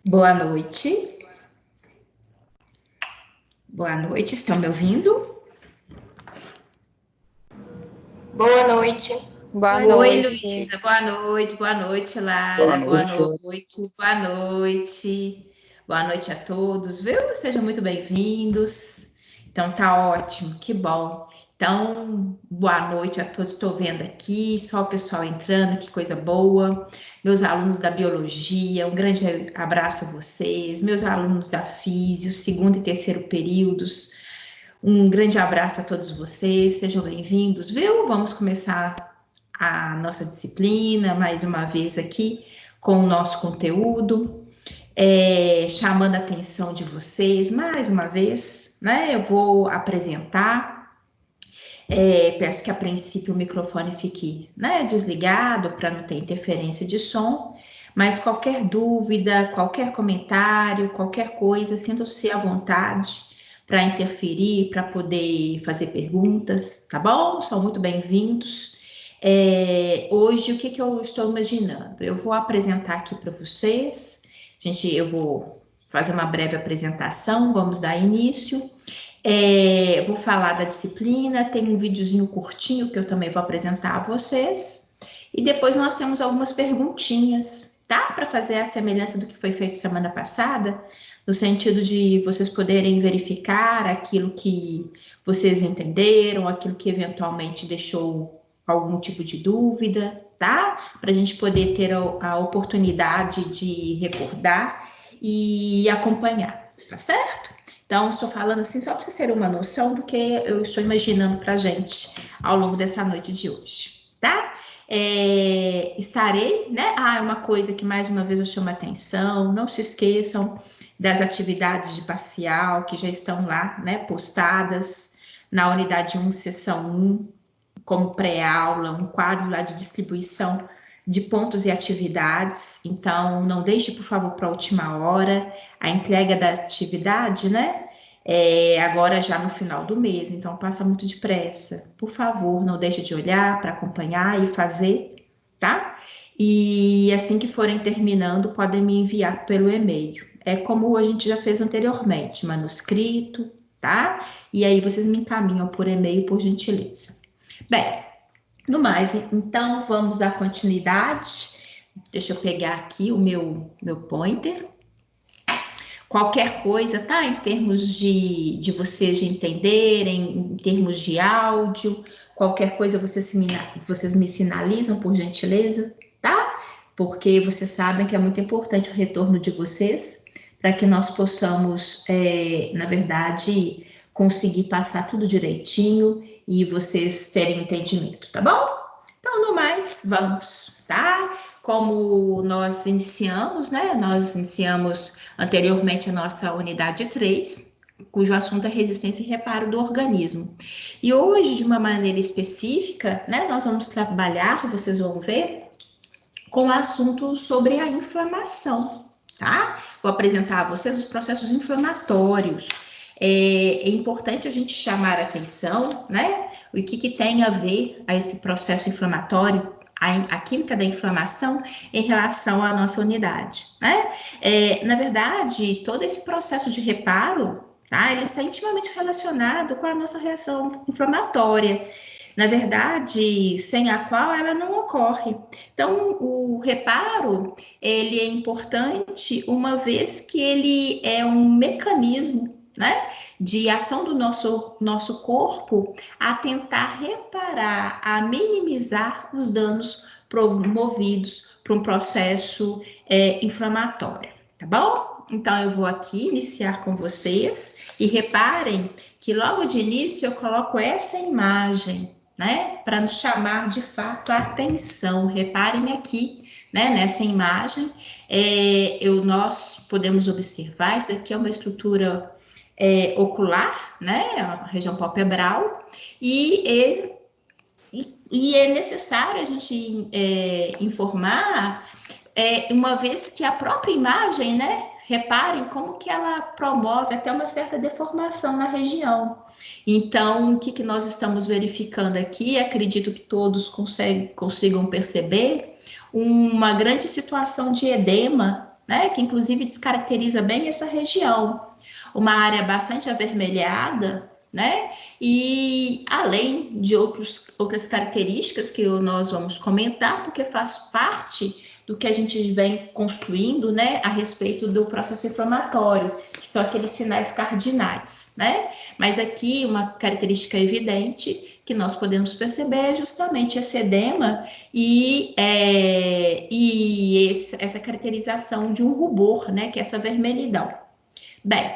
Boa noite. Boa noite, estão me ouvindo? Boa noite. Boa Oi, noite. Luísa. Boa noite, Boa Lara. Boa noite. noite, boa noite. Boa noite a todos, viu? Sejam muito bem-vindos. Então, tá ótimo, que bom. Então, boa noite a todos. Estou vendo aqui, só o pessoal entrando, que coisa boa. Meus alunos da biologia, um grande abraço a vocês. Meus alunos da físio, segundo e terceiro períodos. Um grande abraço a todos vocês, sejam bem-vindos, viu? Vamos começar a nossa disciplina mais uma vez aqui com o nosso conteúdo, chamando a atenção de vocês mais uma vez, né? Eu vou apresentar, peço que a princípio o microfone fique, né, desligado para não ter interferência de som. Mas qualquer dúvida, qualquer comentário, qualquer coisa, sintam-se à vontade para interferir, para poder fazer perguntas, tá bom? São muito bem-vindos. Hoje, o que que eu estou imaginando? Eu vou apresentar aqui para vocês. Eu vou fazer uma breve apresentação, vamos dar início. Vou falar da disciplina, tem um videozinho curtinho que eu também vou apresentar a vocês. E depois nós temos algumas perguntinhas, tá? Para fazer a semelhança do que foi feito semana passada, no sentido de vocês poderem verificar aquilo que vocês entenderam, aquilo que eventualmente deixou algum tipo de dúvida, tá? Para a gente poder ter a oportunidade de recordar e acompanhar, tá certo? Então, estou falando assim só para vocês terem uma noção do que eu estou imaginando para a gente ao longo dessa noite de hoje, tá? Estarei, né? Uma coisa que mais uma vez eu chamo a atenção, não se esqueçam das atividades de parcial que já estão lá, né, postadas na unidade 1, seção 1, como pré-aula, um quadro lá de distribuição de pontos e atividades. Então, não deixe, por favor, para a última hora a entrega da atividade, né? Agora já no final do mês, então passa muito depressa. Por favor, não deixe de olhar para acompanhar e fazer, tá? E assim que forem terminando, podem me enviar pelo e-mail. É como a gente já fez anteriormente, manuscrito, tá? E aí vocês me encaminham por e-mail, por gentileza. Bem, no mais, então vamos dar continuidade. Deixa eu pegar aqui o meu pointer. Qualquer coisa, tá? Em termos de vocês de entenderem, em termos de áudio, qualquer coisa vocês me sinalizam, por gentileza, tá? Porque vocês sabem que é muito importante o retorno de vocês, para que nós possamos, na verdade, conseguir passar tudo direitinho e vocês terem entendimento, tá bom? Então, no mais, vamos, tá? Como nós iniciamos, né? Nós iniciamos anteriormente a nossa unidade 3, cujo assunto é resistência e reparo do organismo. E hoje, de uma maneira específica, né, nós vamos trabalhar, vocês vão ver, com o assunto sobre a inflamação, tá? Vou apresentar a vocês os processos inflamatórios. É importante a gente chamar a atenção, né? O que tem a ver a esse processo inflamatório, a química da inflamação em relação à nossa unidade, né? Na verdade, todo esse processo de reparo, tá? Ele está intimamente relacionado com a nossa reação inflamatória. Na verdade, sem a qual ela não ocorre. Então, o reparo, ele é importante uma vez que ele é um mecanismo, né, de ação do nosso corpo a tentar reparar, a minimizar os danos promovidos por um processo inflamatório, tá bom? Então, eu vou aqui iniciar com vocês e reparem que logo de início eu coloco essa imagem, né, para nos chamar de fato a atenção. Reparem aqui, né, nessa imagem, nós podemos observar, isso aqui é uma estrutura ocular, né, a região palpebral, e, e é necessário a gente informar, uma vez que a própria imagem, né, reparem como que ela promove até uma certa deformação na região. Então, o que nós estamos verificando aqui, acredito que todos consigam perceber, uma grande situação de edema, né? Que inclusive descaracteriza bem essa região. Uma área bastante avermelhada, né? E além de outras características que nós vamos comentar, porque faz parte do que a gente vem construindo, né, a respeito do processo inflamatório, que são aqueles sinais cardinais, né? Mas aqui uma característica evidente que nós podemos perceber é justamente esse edema essa caracterização de um rubor, né, que é essa vermelhidão. Bem,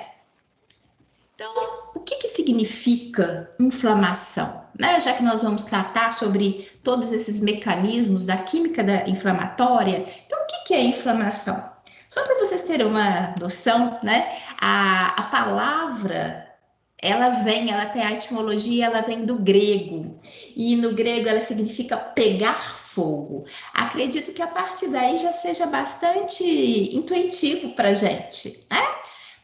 então, o que significa inflamação? Né? Já que nós vamos tratar sobre todos esses mecanismos da química inflamatória, então o que é inflamação? Só para vocês terem uma noção, né? A palavra, ela tem a etimologia, ela vem do grego, e no grego ela significa pegar fogo. Acredito que a partir daí já seja bastante intuitivo para a gente, né?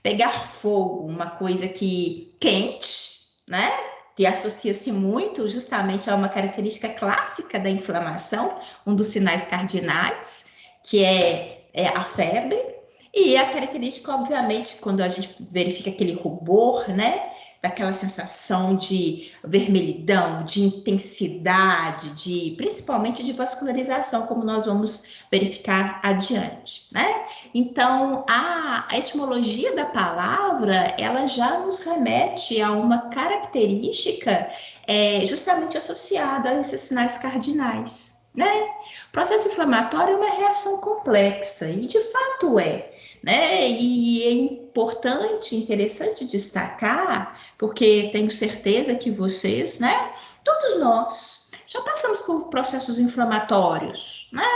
Pegar fogo, uma coisa que quente, né? Que associa-se muito justamente a uma característica clássica da inflamação, um dos sinais cardinais, que é a febre. E a característica, obviamente, quando a gente verifica aquele rubor, né? Daquela sensação de vermelhidão, de intensidade, principalmente de vascularização, como nós vamos verificar adiante, né? Então, a etimologia da palavra, ela já nos remete a uma característica justamente associada a esses sinais cardinais, né? O processo inflamatório é uma reação complexa, e de fato né? E é importante, interessante destacar, porque tenho certeza que vocês, né? Todos nós já passamos por processos inflamatórios, né?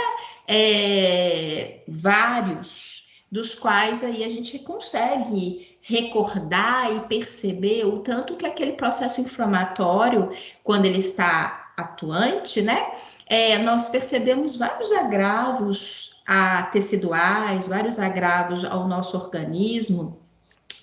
Vários, dos quais aí a gente consegue recordar e perceber o tanto que aquele processo inflamatório, quando ele está atuante, né? Nós percebemos vários agravos teciduais, vários agravos ao nosso organismo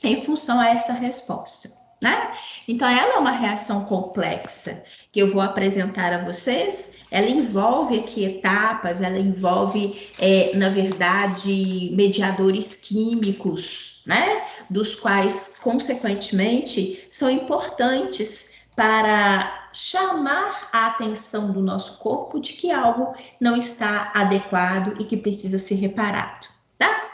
em função a essa resposta, né? Então, ela é uma reação complexa que eu vou apresentar a vocês. Ela envolve aqui etapas, ela envolve, na verdade, mediadores químicos, né? Dos quais, consequentemente, são importantes para chamar a atenção do nosso corpo de que algo não está adequado e que precisa ser reparado, tá?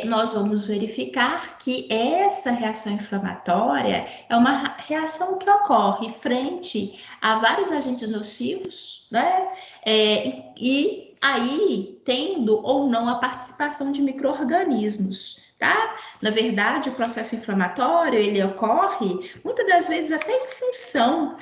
Nós vamos verificar que essa reação inflamatória é uma reação que ocorre frente a vários agentes nocivos, né? E aí tendo ou não a participação de micro-organismos. Tá? Na verdade, o processo inflamatório ele ocorre muitas das vezes até em função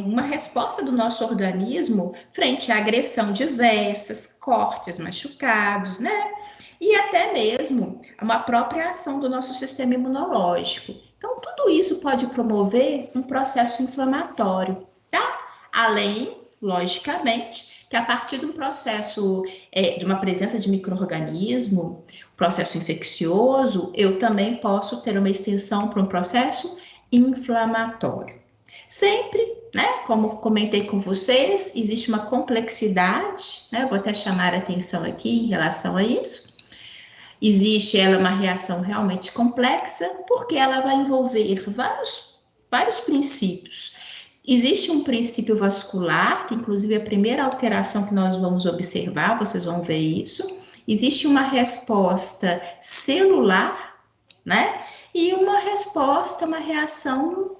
uma resposta do nosso organismo frente a agressão diversas, cortes, machucados, né? E até mesmo uma própria ação do nosso sistema imunológico. Então, tudo isso pode promover um processo inflamatório, tá? Além, logicamente, que a partir de um processo, de uma presença de micro-organismo, processo infeccioso, eu também posso ter uma extensão para um processo inflamatório. Sempre, né, como comentei com vocês, existe uma complexidade, né, eu vou até chamar a atenção aqui em relação a isso. Existe ela uma reação realmente complexa, porque ela vai envolver vários princípios. Existe um princípio vascular, que inclusive é a primeira alteração que nós vamos observar, vocês vão ver isso. Existe uma resposta celular, né? E uma reação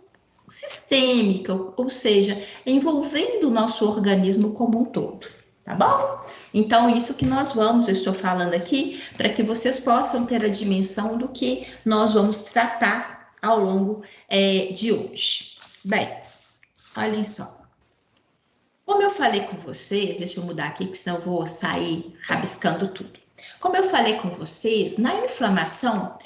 sistêmica, ou seja, envolvendo o nosso organismo como um todo, tá bom? Então, isso que eu estou falando aqui, para que vocês possam ter a dimensão do que nós vamos tratar ao longo de hoje. Bem, olhem só. Como eu falei com vocês, deixa eu mudar aqui, porque senão eu vou sair rabiscando tudo. Como eu falei com vocês, na inflamação,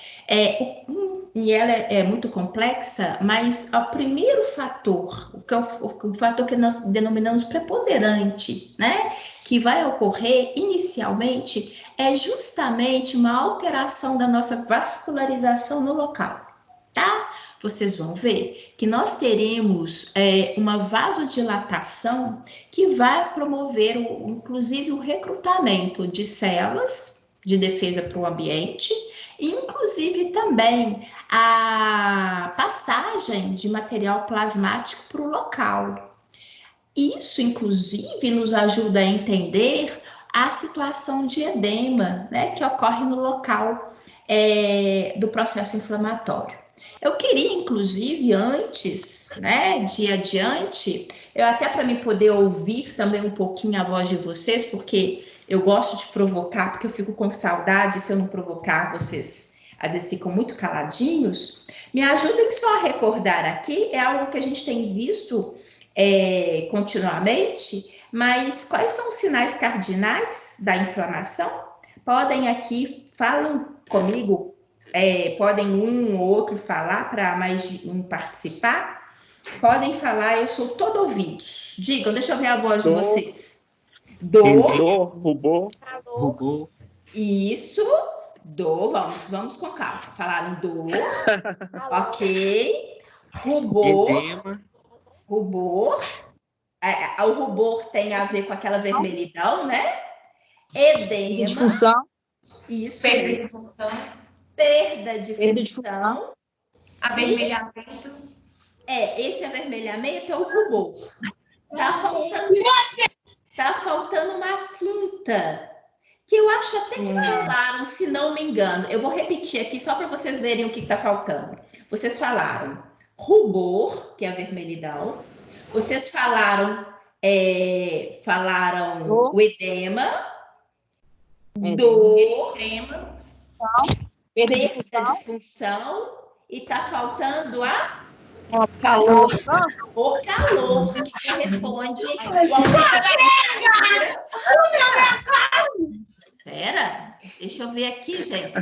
e ela é muito complexa, mas o primeiro fator, o fator que nós denominamos preponderante, né, que vai ocorrer inicialmente, é justamente uma alteração da nossa vascularização no local. Tá? Vocês vão ver que nós teremos uma vasodilatação que vai promover, inclusive, o recrutamento de células, de defesa para o ambiente, e inclusive também a passagem de material plasmático para o local. Isso, inclusive, nos ajuda a entender a situação de edema, né, que ocorre no local do processo inflamatório. Eu queria, inclusive, antes, né, de ir adiante, eu até para me poder ouvir também um pouquinho a voz de vocês, porque eu gosto de provocar, porque eu fico com saudade, se eu não provocar, vocês às vezes ficam muito caladinhos. Me ajudem só a recordar aqui, é algo que a gente tem visto continuamente, mas quais são os sinais cardinais da inflamação? Podem aqui, falam comigo, podem um ou outro falar para mais de um participar? Podem falar, eu sou todo ouvidos. Digam, deixa eu ver a voz de vocês. Dor, rubor. Isso, dor, vamos com calma. Falaram dor, ok. Rubor. Edema. Rubor. O rubor tem a ver com aquela vermelhidão, né? Edema. Difusão. Isso. Perda de função. Perda de função. Avermelhamento. Esse avermelhamento é o rubor. Tá faltando uma quinta, que eu acho até que falaram, se não me engano. Eu vou repetir aqui só para vocês verem o que está faltando. Vocês falaram rubor, que é a vermelhidão. Vocês falaram o edema, dor, perda de função, e tá faltando calor. o calor, que corresponde Espera, deixa eu ver aqui, gente.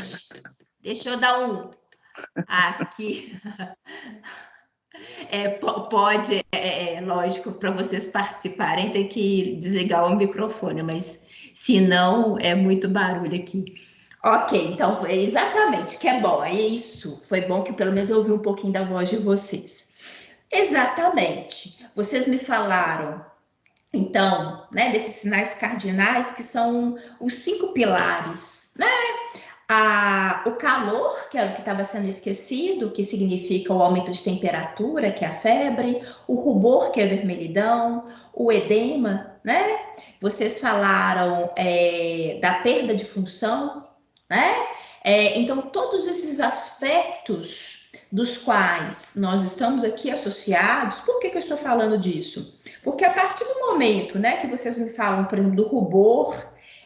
Deixa eu dar um aqui. Pode, lógico, para vocês participarem, tem que desligar o microfone, mas se não, é muito barulho aqui. Ok, então, exatamente, que é bom, é isso. Foi bom que pelo menos eu ouvi um pouquinho da voz de vocês. Exatamente. Vocês me falaram, então, né, desses sinais cardinais, que são os 5 pilares, né? O calor, que era o que estava sendo esquecido, que significa o aumento de temperatura, que é a febre, o rubor, que é a vermelhidão, o edema, né? Vocês falaram da perda de função, né? Então, todos esses aspectos dos quais nós estamos aqui associados, por que eu estou falando disso? Porque a partir do momento, né, que vocês me falam, por exemplo, do rubor,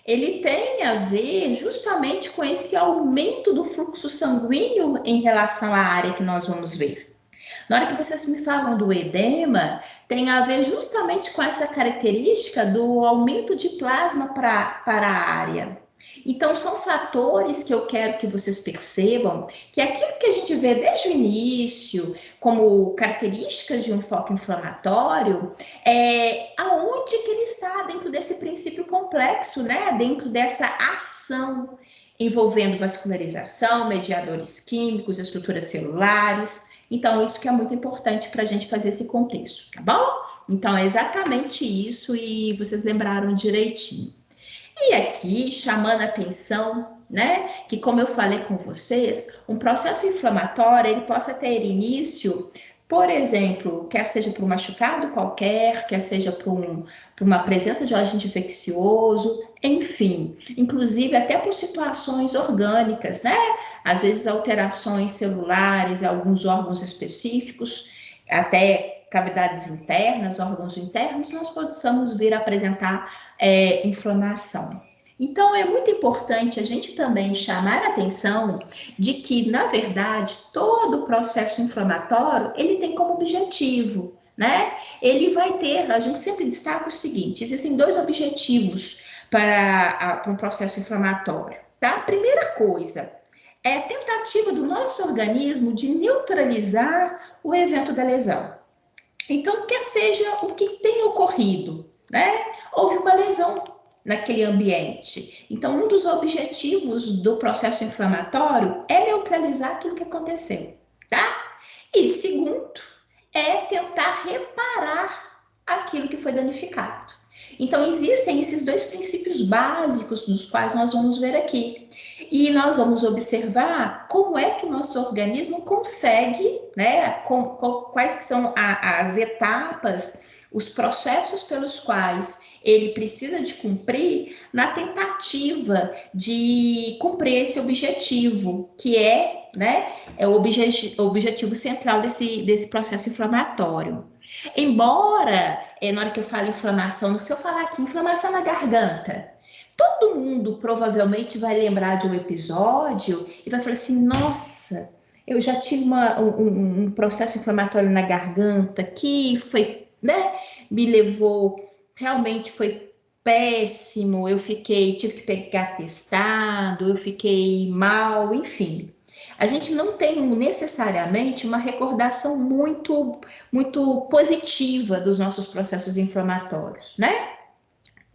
ele tem a ver justamente com esse aumento do fluxo sanguíneo em relação à área que nós vamos ver. Na hora que vocês me falam do edema, tem a ver justamente com essa característica do aumento de plasma para a área. Então, são fatores que eu quero que vocês percebam que aquilo que a gente vê desde o início, como características de um foco inflamatório, aonde que ele está dentro desse princípio complexo, né? Dentro dessa ação envolvendo vascularização, mediadores químicos, estruturas celulares. Então, isso que é muito importante para a gente fazer esse contexto, tá bom? Então, é exatamente isso e vocês lembraram direitinho. E aqui, chamando a atenção, né, que como eu falei com vocês, um processo inflamatório, ele possa ter início, por exemplo, quer seja por um machucado qualquer, quer seja por uma presença de um agente infeccioso, enfim, inclusive até por situações orgânicas, né? Às vezes alterações celulares, alguns órgãos específicos, até cavidades internas, órgãos internos, nós possamos vir a apresentar inflamação. Então, é muito importante a gente também chamar a atenção de que, na verdade, todo o processo inflamatório, ele tem como objetivo, né? Ele vai ter, a gente sempre destaca o seguinte, existem 2 objetivos para um processo inflamatório, tá? A primeira coisa é a tentativa do nosso organismo de neutralizar o evento da lesão. Então, quer seja o que tenha ocorrido, né? Houve uma lesão naquele ambiente. Então, um dos objetivos do processo inflamatório é neutralizar aquilo que aconteceu, tá? E segundo, é tentar reparar aquilo que foi danificado. Então, existem esses dois princípios básicos nos quais nós vamos ver aqui. E nós vamos observar como é que o nosso organismo consegue, né, quais que são as etapas, os processos pelos quais ele precisa de cumprir na tentativa de cumprir esse objetivo, que é, né, o objetivo central desse processo inflamatório. Embora, na hora que eu falo inflamação, se eu falar aqui inflamação na garganta, todo mundo provavelmente vai lembrar de um episódio e vai falar assim, nossa, eu já tive um processo inflamatório na garganta que foi, né, me levou, realmente foi péssimo, tive que pegar atestado, eu fiquei mal, enfim. A gente não tem necessariamente uma recordação muito positiva dos nossos processos inflamatórios, né?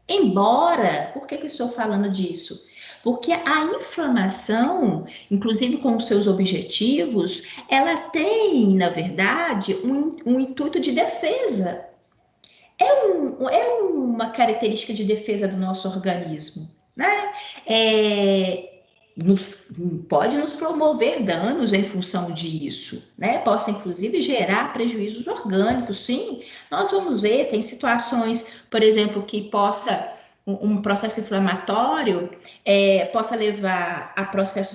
Embora, por que eu estou falando disso? Porque a inflamação, inclusive com os seus objetivos, ela tem, na verdade, um intuito de defesa. É uma característica de defesa do nosso organismo, né? Pode nos promover danos em função disso, né? Possa, inclusive, gerar prejuízos orgânicos, sim. Nós vamos ver, tem situações, por exemplo, que um processo inflamatório possa levar a processo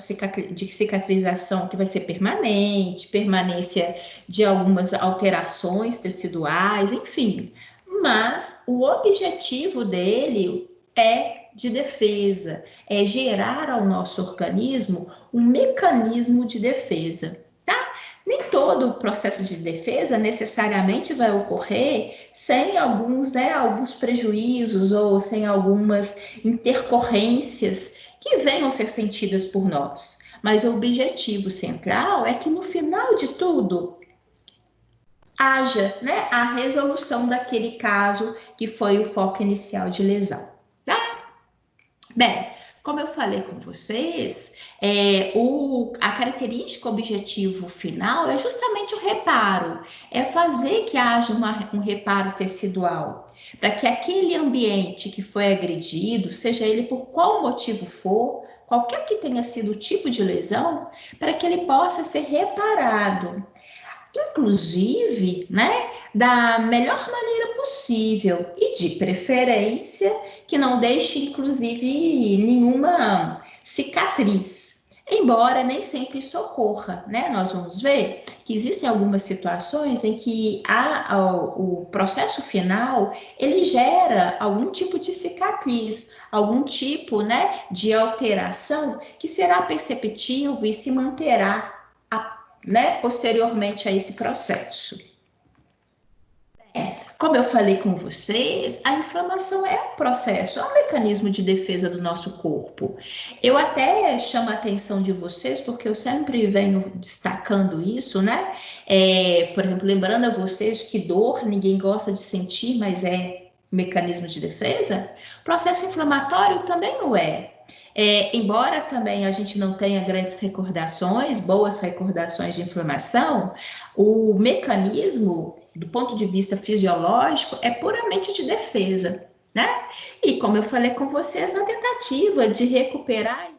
de cicatrização que vai ser permanente, permanência de algumas alterações teciduais, enfim. Mas o objetivo dele é de defesa, é gerar ao nosso organismo um mecanismo de defesa, tá? Nem todo o processo de defesa necessariamente vai ocorrer sem alguns prejuízos ou sem algumas intercorrências que venham ser sentidas por nós. Mas o objetivo central é que no final de tudo haja, né, a resolução daquele caso que foi o foco inicial de lesão, tá? Bem, como eu falei com vocês, a característica objetivo final é justamente o reparo, é fazer que haja um reparo tecidual, para que aquele ambiente que foi agredido, seja ele por qual motivo for, qualquer que tenha sido o tipo de lesão, para que ele possa ser reparado. Inclusive, né, da melhor maneira possível e de preferência que não deixe, inclusive, nenhuma cicatriz. Embora nem sempre isso ocorra, né? Nós vamos ver que existem algumas situações em que o processo final, ele gera algum tipo de cicatriz, algum tipo, né, de alteração que será perceptível e se manterá né, posteriormente a esse processo. Como eu falei com vocês, a inflamação é um processo, é um mecanismo de defesa do nosso corpo. Eu até chamo a atenção de vocês, porque eu sempre venho destacando isso, né? Por exemplo, lembrando a vocês que dor ninguém gosta de sentir, mas é mecanismo de defesa. Processo inflamatório também não é. Embora também a gente não tenha grandes recordações, boas recordações de inflamação, o mecanismo, do ponto de vista fisiológico, é puramente de defesa, né? E como eu falei com vocês, na tentativa de recuperar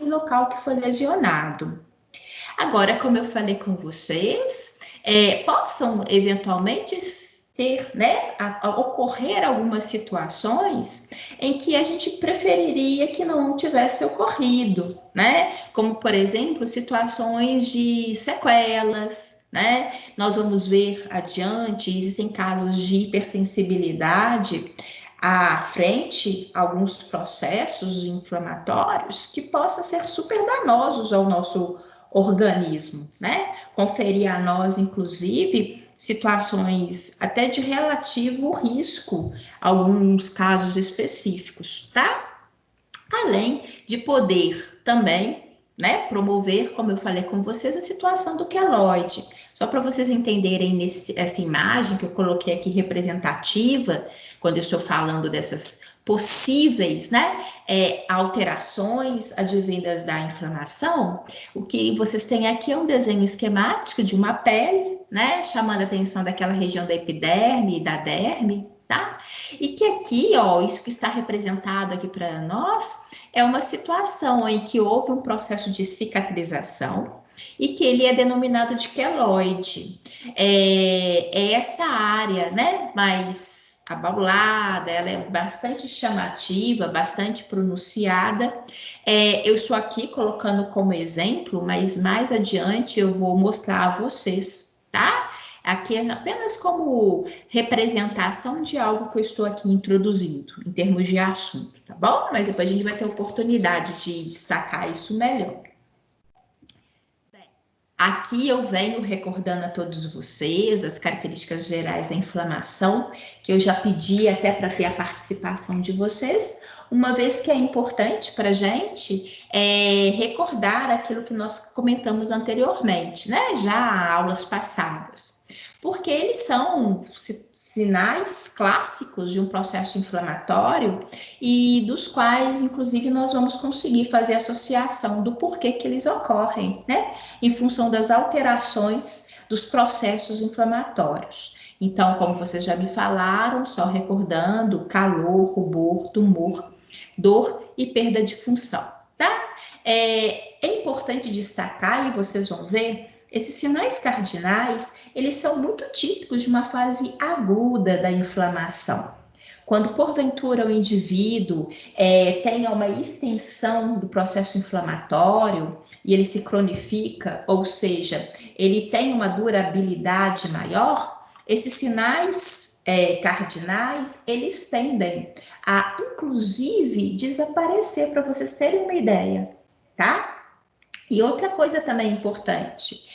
o local que foi lesionado. Agora, como eu falei com vocês, possam eventualmente ter, né, ocorrer algumas situações em que a gente preferiria que não tivesse ocorrido, né? Como, por exemplo, situações de sequelas, né? Nós vamos ver adiante, existem casos de hipersensibilidade à frente, alguns processos inflamatórios que possam ser super danosos ao nosso organismo, né? Conferir a nós, inclusive, situações até de relativo risco, alguns casos específicos, tá? Além de poder também, né, promover, como eu falei com vocês, a situação do queloide. Só para vocês entenderem essa imagem que eu coloquei aqui representativa, quando eu estou falando dessas possíveis, né, alterações advindas da inflamação, o que vocês têm aqui é um desenho esquemático de uma pele, né, chamando a atenção daquela região da epiderme e da derme, tá? E que aqui, ó, isso que está representado aqui para nós é uma situação em que houve um processo de cicatrização e que ele é denominado de queloide. É essa área, né, mais abaulada, ela é bastante chamativa, bastante pronunciada. Eu estou aqui colocando como exemplo, mas mais adiante eu vou mostrar a vocês, tá? Aqui é apenas como representação de algo que eu estou aqui introduzindo, em termos de assunto, tá bom? Mas depois a gente vai ter oportunidade de destacar isso melhor. Aqui eu venho recordando a todos vocês as características gerais da inflamação, que eu já pedi até para ter a participação de vocês, uma vez que é importante para a gente recordar aquilo que nós comentamos anteriormente, né? Já aulas passadas. Porque eles são sinais clássicos de um processo inflamatório e dos quais, inclusive, nós vamos conseguir fazer associação do porquê que eles ocorrem, né? Em função das alterações dos processos inflamatórios. Então, como vocês já me falaram, só recordando, calor, rubor, tumor, dor e perda de função, tá? É importante destacar, e vocês vão ver, esses sinais cardinais, eles são muito típicos de uma fase aguda da inflamação. Quando, porventura, o indivíduo tenha uma extensão do processo inflamatório e ele se cronifica, ou seja, ele tem uma durabilidade maior, esses sinais cardinais, eles tendem a, inclusive, desaparecer, para vocês terem uma ideia, tá? E outra coisa também importante,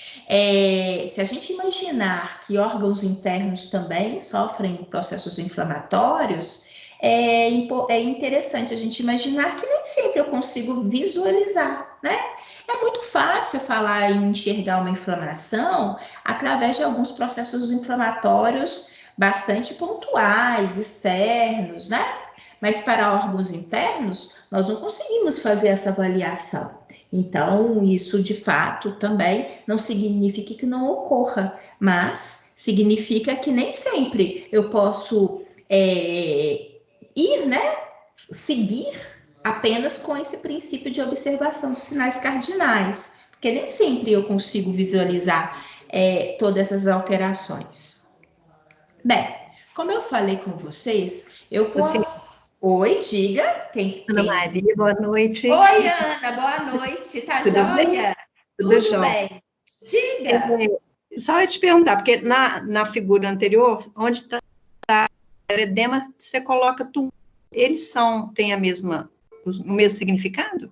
se a gente imaginar que órgãos internos também sofrem processos inflamatórios, é interessante a gente imaginar que nem sempre eu consigo visualizar, né? É muito fácil falar em enxergar uma inflamação através de alguns processos inflamatórios bastante pontuais, externos, né? Mas para órgãos internos, nós não conseguimos fazer essa avaliação. Então, isso de fato também não significa que não ocorra, mas significa que nem sempre eu posso seguir apenas com esse princípio de observação dos sinais cardinais, porque nem sempre eu consigo visualizar todas essas alterações. Bem, como eu falei com vocês, eu vou... Oi, diga. Ana Maria, boa noite. Oi, Ana, boa noite. Tá Tudo joia? bem? Tudo jóia. Bem. Diga. Só eu te perguntar, porque na figura anterior, onde está o edema, você coloca tumor. Eles têm o mesmo significado?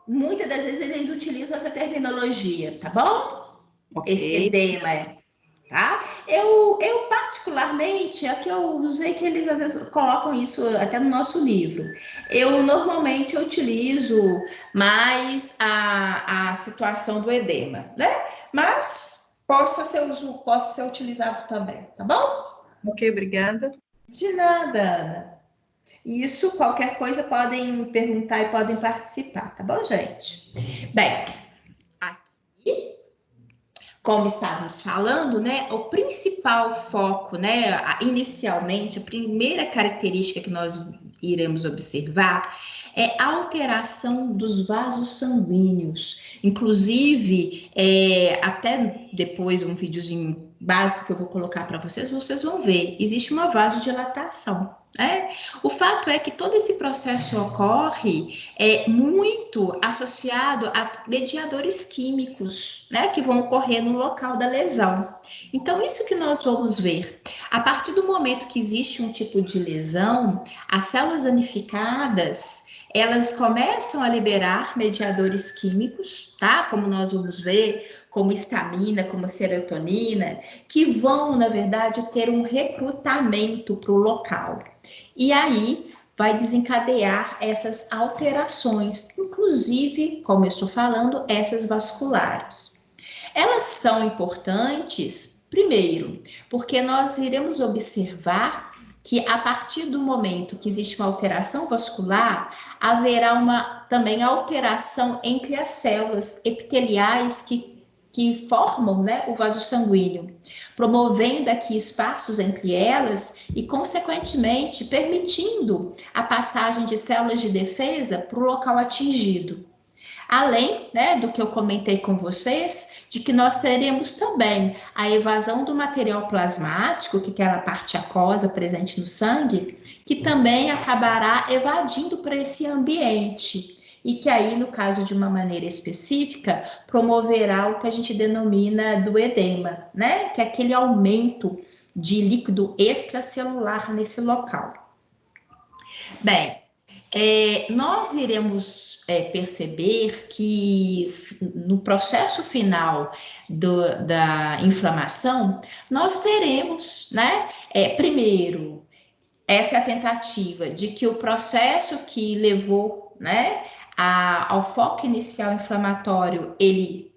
Muitas das vezes eles utilizam essa terminologia, tá bom? Okay. Esse edema, tá? Eu particularmente, é que eu usei que eles às vezes colocam isso até no nosso livro. Eu normalmente utilizo mais a situação do edema, né? Mas possa ser utilizado também, tá bom? Ok, obrigada. De nada, Ana. Isso, qualquer coisa, podem perguntar e podem participar, tá bom, gente? Bem, aqui, como estávamos falando, né, o principal foco, né, inicialmente, a primeira característica que nós iremos observar é a alteração dos vasos sanguíneos. Inclusive, até depois um videozinho básico que eu vou colocar para vocês, vocês vão ver, existe uma vasodilatação. O fato é que todo esse processo ocorre muito associado a mediadores químicos, né, que vão ocorrer no local da lesão. Então, isso que nós vamos ver. A partir do momento que existe um tipo de lesão, as células danificadas, elas começam a liberar mediadores químicos, tá? Como nós vamos ver, como histamina, como serotonina, que vão, na verdade, ter um recrutamento para o local. E aí vai desencadear essas alterações, inclusive, como eu estou falando, essas vasculares. Elas são importantes, primeiro, porque nós iremos observar que a partir do momento que existe uma alteração vascular, haverá também alteração entre as células epiteliais que que formam, né, o vaso sanguíneo, promovendo aqui espaços entre elas e, consequentemente, permitindo a passagem de células de defesa para o local atingido. Além, né, do que eu comentei com vocês, de que nós teremos também a evasão do material plasmático, que é aquela parte aquosa presente no sangue, que também acabará evadindo para esse ambiente. E que aí, no caso de uma maneira específica, promoverá o que a gente denomina do edema, né? Que é aquele aumento de líquido extracelular nesse local. Bem, nós iremos perceber que no processo final da inflamação, nós teremos, né, primeiro, essa é a tentativa de que o processo que levou, né, ao foco inicial inflamatório, ele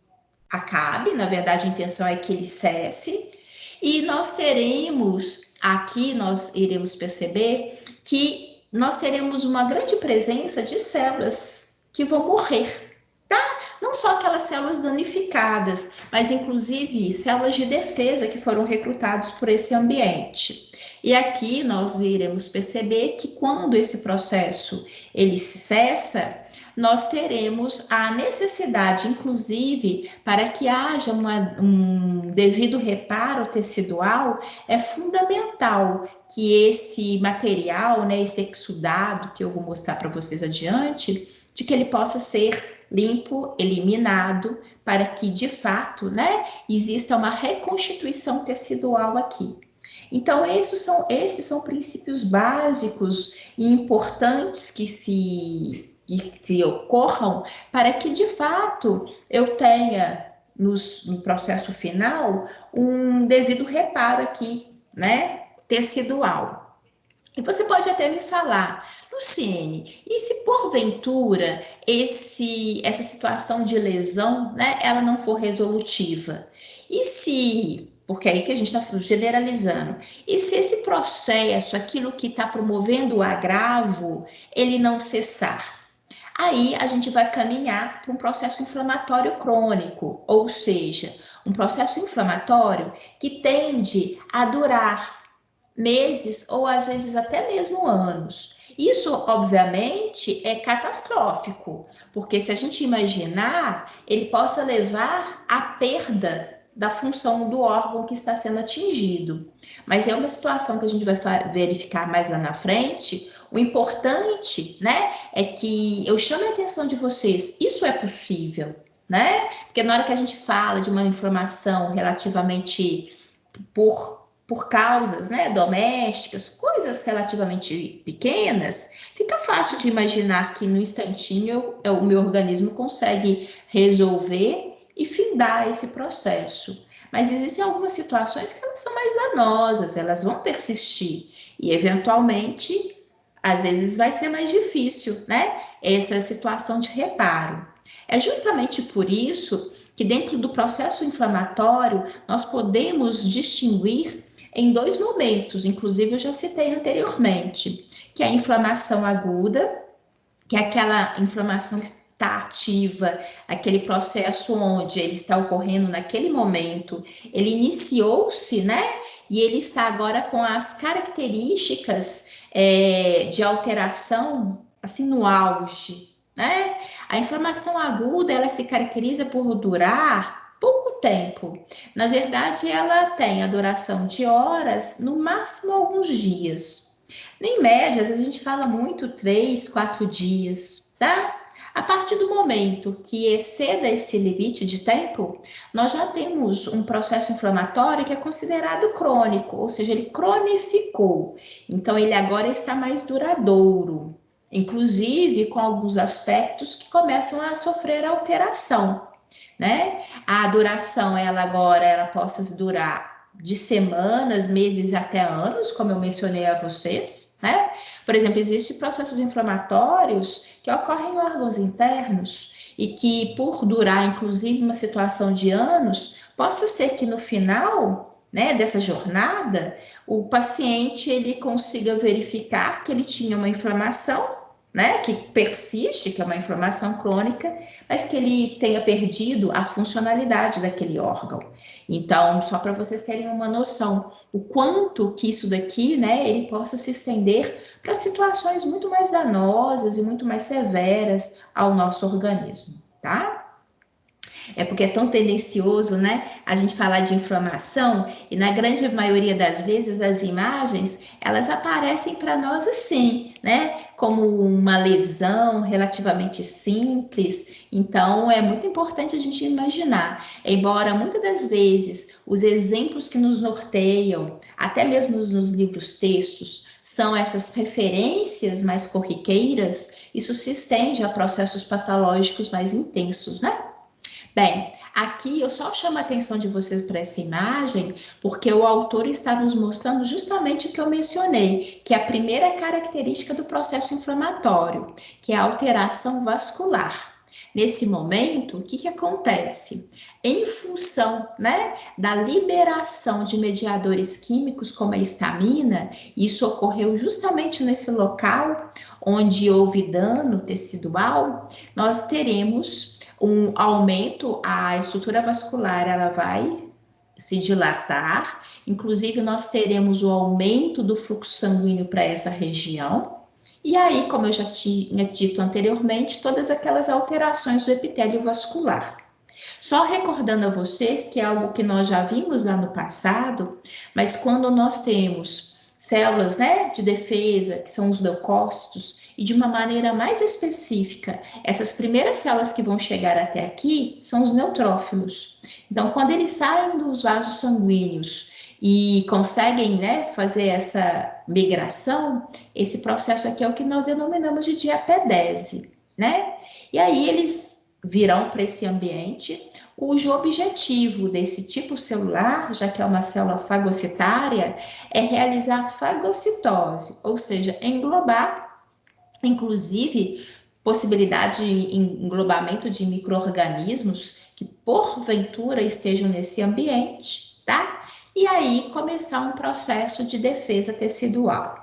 acabe, na verdade a intenção é que ele cesse, e nós teremos, aqui nós iremos perceber que nós teremos uma grande presença de células que vão morrer, tá? Não só aquelas células danificadas, mas inclusive células de defesa que foram recrutadas por esse ambiente. E aqui nós iremos perceber que quando esse processo ele cessa, nós teremos a necessidade, inclusive, para que haja um devido reparo tecidual, é fundamental que esse material, né, esse exudado, que eu vou mostrar para vocês adiante, de que ele possa ser limpo, eliminado, para que, de fato, né, exista uma reconstituição tecidual aqui. Então, esses são princípios básicos e importantes que se ocorram para que, de fato, eu tenha, no processo final, um devido reparo aqui, né, tecidual. E você pode até me falar, Luciene, e se porventura essa situação de lesão, né, ela não for resolutiva? E se, porque é aí que a gente está generalizando, e se esse processo, aquilo que está promovendo o agravo, ele não cessar? Aí a gente vai caminhar para um processo inflamatório crônico, ou seja, um processo inflamatório que tende a durar meses ou às vezes até mesmo anos. Isso, obviamente, é catastrófico, porque se a gente imaginar, ele possa levar à perda da função do órgão que está sendo atingido. Mas é uma situação que a gente vai verificar mais lá na frente. O importante, né, é que eu chame a atenção de vocês, isso é possível, né? Porque na hora que a gente fala de uma inflamação relativamente por causas, né, domésticas, coisas relativamente pequenas, fica fácil de imaginar que no instantinho o meu organismo consegue resolver e findar esse processo. Mas existem algumas situações que elas são mais danosas, elas vão persistir e eventualmente, às vezes vai ser mais difícil, né, essa situação de reparo. É justamente por isso que dentro do processo inflamatório nós podemos distinguir em dois momentos, inclusive eu já citei anteriormente, que é a inflamação aguda, que é aquela inflamação que está ativa, aquele processo onde ele está ocorrendo naquele momento, ele iniciou-se, né? E ele está agora com as características de alteração, assim, no auge, né? A inflamação aguda, ela se caracteriza por durar pouco tempo. Na verdade, ela tem a duração de horas, no máximo alguns dias. Em média, às vezes a gente fala muito 3, 4 dias, tá? A partir do momento que exceda esse limite de tempo, nós já temos um processo inflamatório que é considerado crônico, ou seja, ele cronificou. Então, ele agora está mais duradouro, inclusive com alguns aspectos que começam a sofrer alteração, né? A duração, ela possa durar de semanas, meses até anos, como eu mencionei a vocês, né? Por exemplo, existem processos inflamatórios que ocorrem em órgãos internos e que, por durar, inclusive, uma situação de anos, possa ser que no final, né, dessa jornada, o paciente ele consiga verificar que ele tinha uma inflamação né, que persiste, que é uma inflamação crônica, mas que ele tenha perdido a funcionalidade daquele órgão. Então, só para vocês terem uma noção, o quanto que isso daqui, né, ele possa se estender para situações muito mais danosas e muito mais severas ao nosso organismo, tá? É porque é tão tendencioso, né, a gente falar de inflamação, e na grande maioria das vezes as imagens, elas aparecem para nós assim, né, como uma lesão relativamente simples. Então, é muito importante a gente imaginar, embora muitas das vezes os exemplos que nos norteiam, até mesmo nos livros textos, são essas referências mais corriqueiras, isso se estende a processos patológicos mais intensos, né? Bem, aqui eu só chamo a atenção de vocês para essa imagem, porque o autor está nos mostrando justamente o que eu mencionei, que é a primeira característica do processo inflamatório, que é a alteração vascular. Nesse momento, o que acontece? Em função, né, da liberação de mediadores químicos como a histamina, isso ocorreu justamente nesse local onde houve dano tecidual, nós teremos um aumento, a estrutura vascular ela vai se dilatar, inclusive nós teremos o aumento do fluxo sanguíneo para essa região, e aí, como eu já tinha dito anteriormente, todas aquelas alterações do epitélio vascular. Só recordando a vocês que é algo que nós já vimos lá no passado, mas quando nós temos células, né, de defesa, que são os leucócitos, e de uma maneira mais específica, essas primeiras células que vão chegar até aqui são os neutrófilos. Então, quando eles saem dos vasos sanguíneos e conseguem, né, fazer essa migração, esse processo aqui é o que nós denominamos de diapedese, né? E aí eles virão para esse ambiente, cujo objetivo desse tipo celular, já que é uma célula fagocitária, é realizar fagocitose, ou seja, englobar, inclusive, possibilidade de englobamento de micro-organismos que porventura estejam nesse ambiente, tá? E aí começar um processo de defesa tecidual.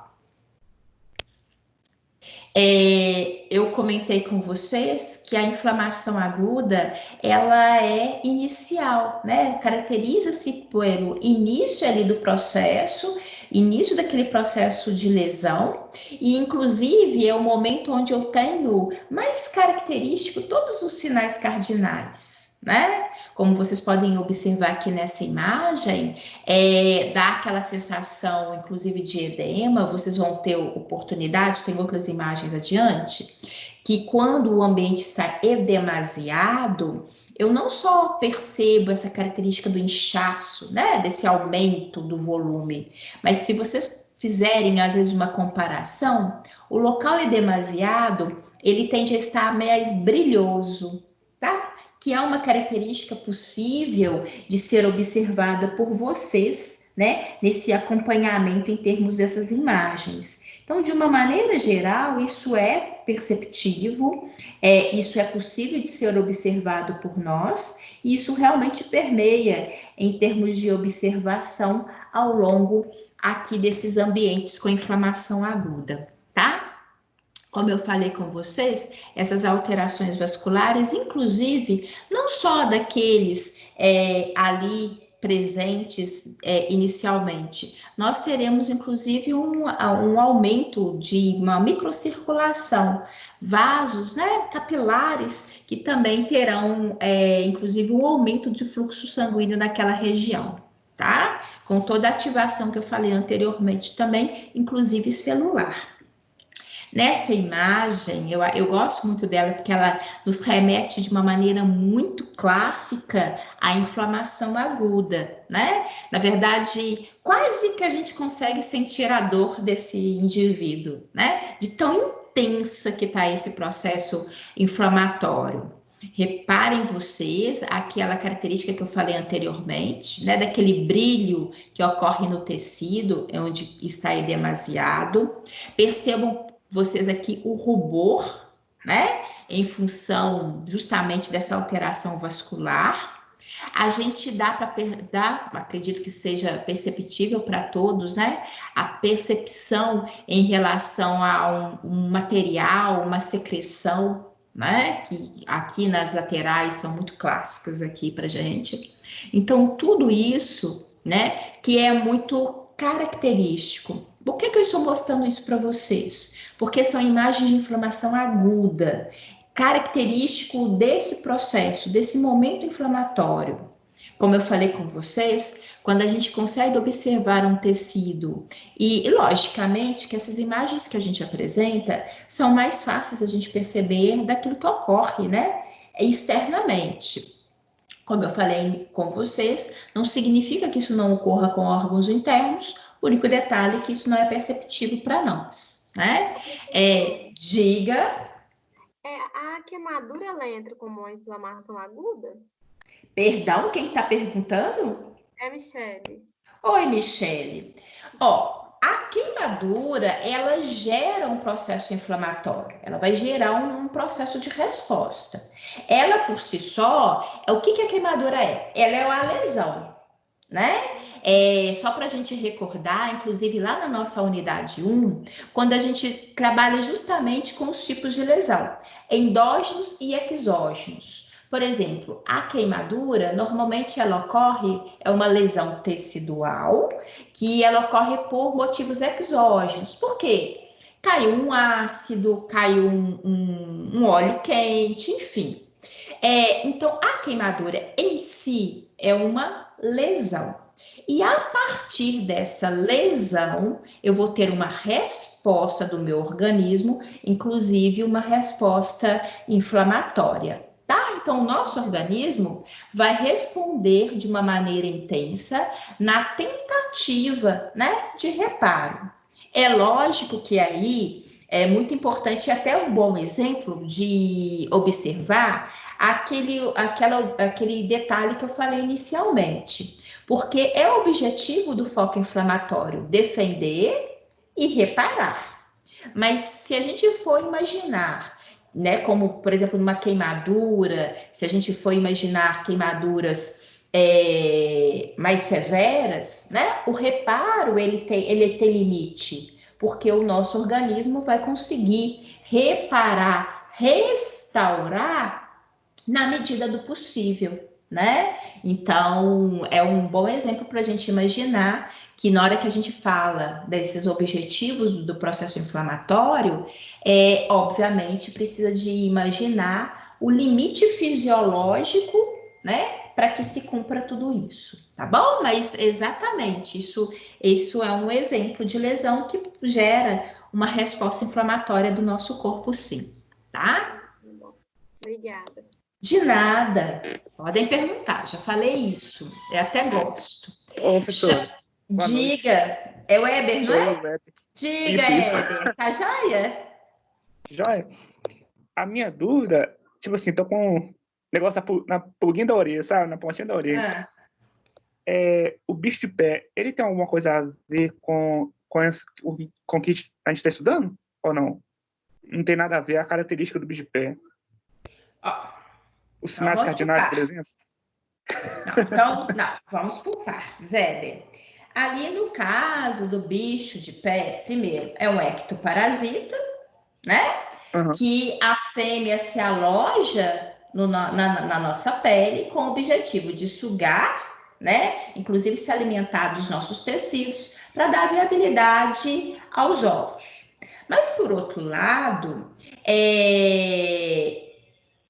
Eu comentei com vocês que a inflamação aguda, ela é inicial, né? Caracteriza-se pelo início ali do processo, início daquele processo de lesão, e inclusive é o momento onde eu tenho mais característico todos os sinais cardinais, né? Como vocês podem observar aqui nessa imagem, dá aquela sensação, inclusive, de edema. Vocês vão ter oportunidade, tem outras imagens adiante, que quando o ambiente está edemasiado, eu não só percebo essa característica do inchaço, né, desse aumento do volume, mas se vocês fizerem, às vezes, uma comparação, o local edemasiado, ele tende a estar mais brilhoso, tá? Que é uma característica possível de ser observada por vocês, né, nesse acompanhamento em termos dessas imagens. Então, de uma maneira geral, isso é perceptível, isso é possível de ser observado por nós, e isso realmente permeia em termos de observação ao longo aqui desses ambientes com inflamação aguda, tá? Como eu falei com vocês, essas alterações vasculares, inclusive, não só daqueles ali presentes inicialmente, nós teremos, inclusive, um aumento de uma microcirculação, vasos, né, capilares, que também terão, inclusive, um aumento de fluxo sanguíneo naquela região, tá? Com toda a ativação que eu falei anteriormente também, inclusive celular. Nessa imagem, eu gosto muito dela porque ela nos remete de uma maneira muito clássica à inflamação aguda, né? Na verdade, quase que a gente consegue sentir a dor desse indivíduo, né? De tão intensa que está esse processo inflamatório. Reparem vocês aquela característica que eu falei anteriormente, né? Daquele brilho que ocorre no tecido, onde está edemasiado. Percebam vocês aqui o rubor, né? Em função justamente dessa alteração vascular. A gente dá para dar, acredito que seja perceptível para todos, né? A percepção em relação a um material, uma secreção, né? Que aqui nas laterais são muito clássicas aqui para gente. Então, tudo isso, né? Que é muito característico. Por que eu estou mostrando isso para vocês? Porque são imagens de inflamação aguda, característico desse processo, desse momento inflamatório. Como eu falei com vocês, quando a gente consegue observar um tecido, e logicamente que essas imagens que a gente apresenta são mais fáceis a gente perceber daquilo que ocorre, né? Externamente. Como eu falei com vocês, não significa que isso não ocorra com órgãos internos, o único detalhe é que isso não é perceptível para nós, né? Diga. A queimadura, ela entra como uma inflamação aguda? Perdão, quem está perguntando? É Michele. Oi, Michele. A queimadura, ela gera um processo inflamatório, ela vai gerar um processo de resposta. Ela, por si só, o que a queimadura é? Ela é uma lesão, né? Só para a gente recordar, inclusive lá na nossa unidade 1, quando a gente trabalha justamente com os tipos de lesão, endógenos e exógenos. Por exemplo, a queimadura, normalmente ela ocorre, é uma lesão tecidual, que ela ocorre por motivos exógenos. Por quê? Caiu um ácido, caiu um óleo quente, enfim. Então, a queimadura em si é uma lesão. E a partir dessa lesão, eu vou ter uma resposta do meu organismo, inclusive uma resposta inflamatória. Então, o nosso organismo vai responder de uma maneira intensa na tentativa, né, de reparo. É lógico que aí é muito importante, até um bom exemplo de observar aquele detalhe que eu falei inicialmente, porque é o objetivo do foco inflamatório defender e reparar. Mas se a gente for imaginar, né, como, por exemplo, numa queimadura, se a gente for imaginar queimaduras mais severas, né, o reparo ele tem limite, porque o nosso organismo vai conseguir reparar, restaurar na medida do possível, né? Então, é um bom exemplo para a gente imaginar que na hora que a gente fala desses objetivos do processo inflamatório, obviamente precisa de imaginar o limite fisiológico, né? Para que se cumpra tudo isso, tá bom? Mas exatamente, isso é um exemplo de lesão que gera uma resposta inflamatória do nosso corpo, sim, tá? Obrigada. De nada. Podem perguntar, já falei isso. Eu até gosto. Ô, professor. Diga. É o Weber, não é? Diga, isso. Weber. Tá joia? Joia. A minha dúvida, tipo assim, tô com um negócio na pulguinha da orelha, sabe? Na pontinha da orelha. O bicho de pé, ele tem alguma coisa a ver com o que a gente está estudando? Ou não? Não tem nada a ver a característica do bicho de pé. Os sinais cardinais, por exemplo? Não, vamos por partes, Weber. Ali no caso do bicho de pé, primeiro, é um ectoparasita, né? Uhum. Que a fêmea se aloja na nossa pele com o objetivo de sugar, né? Inclusive se alimentar dos nossos tecidos para dar viabilidade aos ovos. Mas, por outro lado,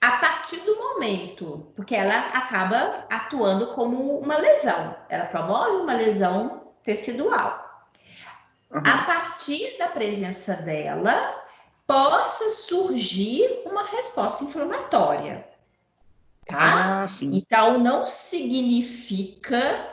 a partir do momento, porque ela acaba atuando como uma lesão, ela promove uma lesão tecidual. Uhum. A partir da presença dela, possa surgir uma resposta inflamatória, tá? Então, não significa,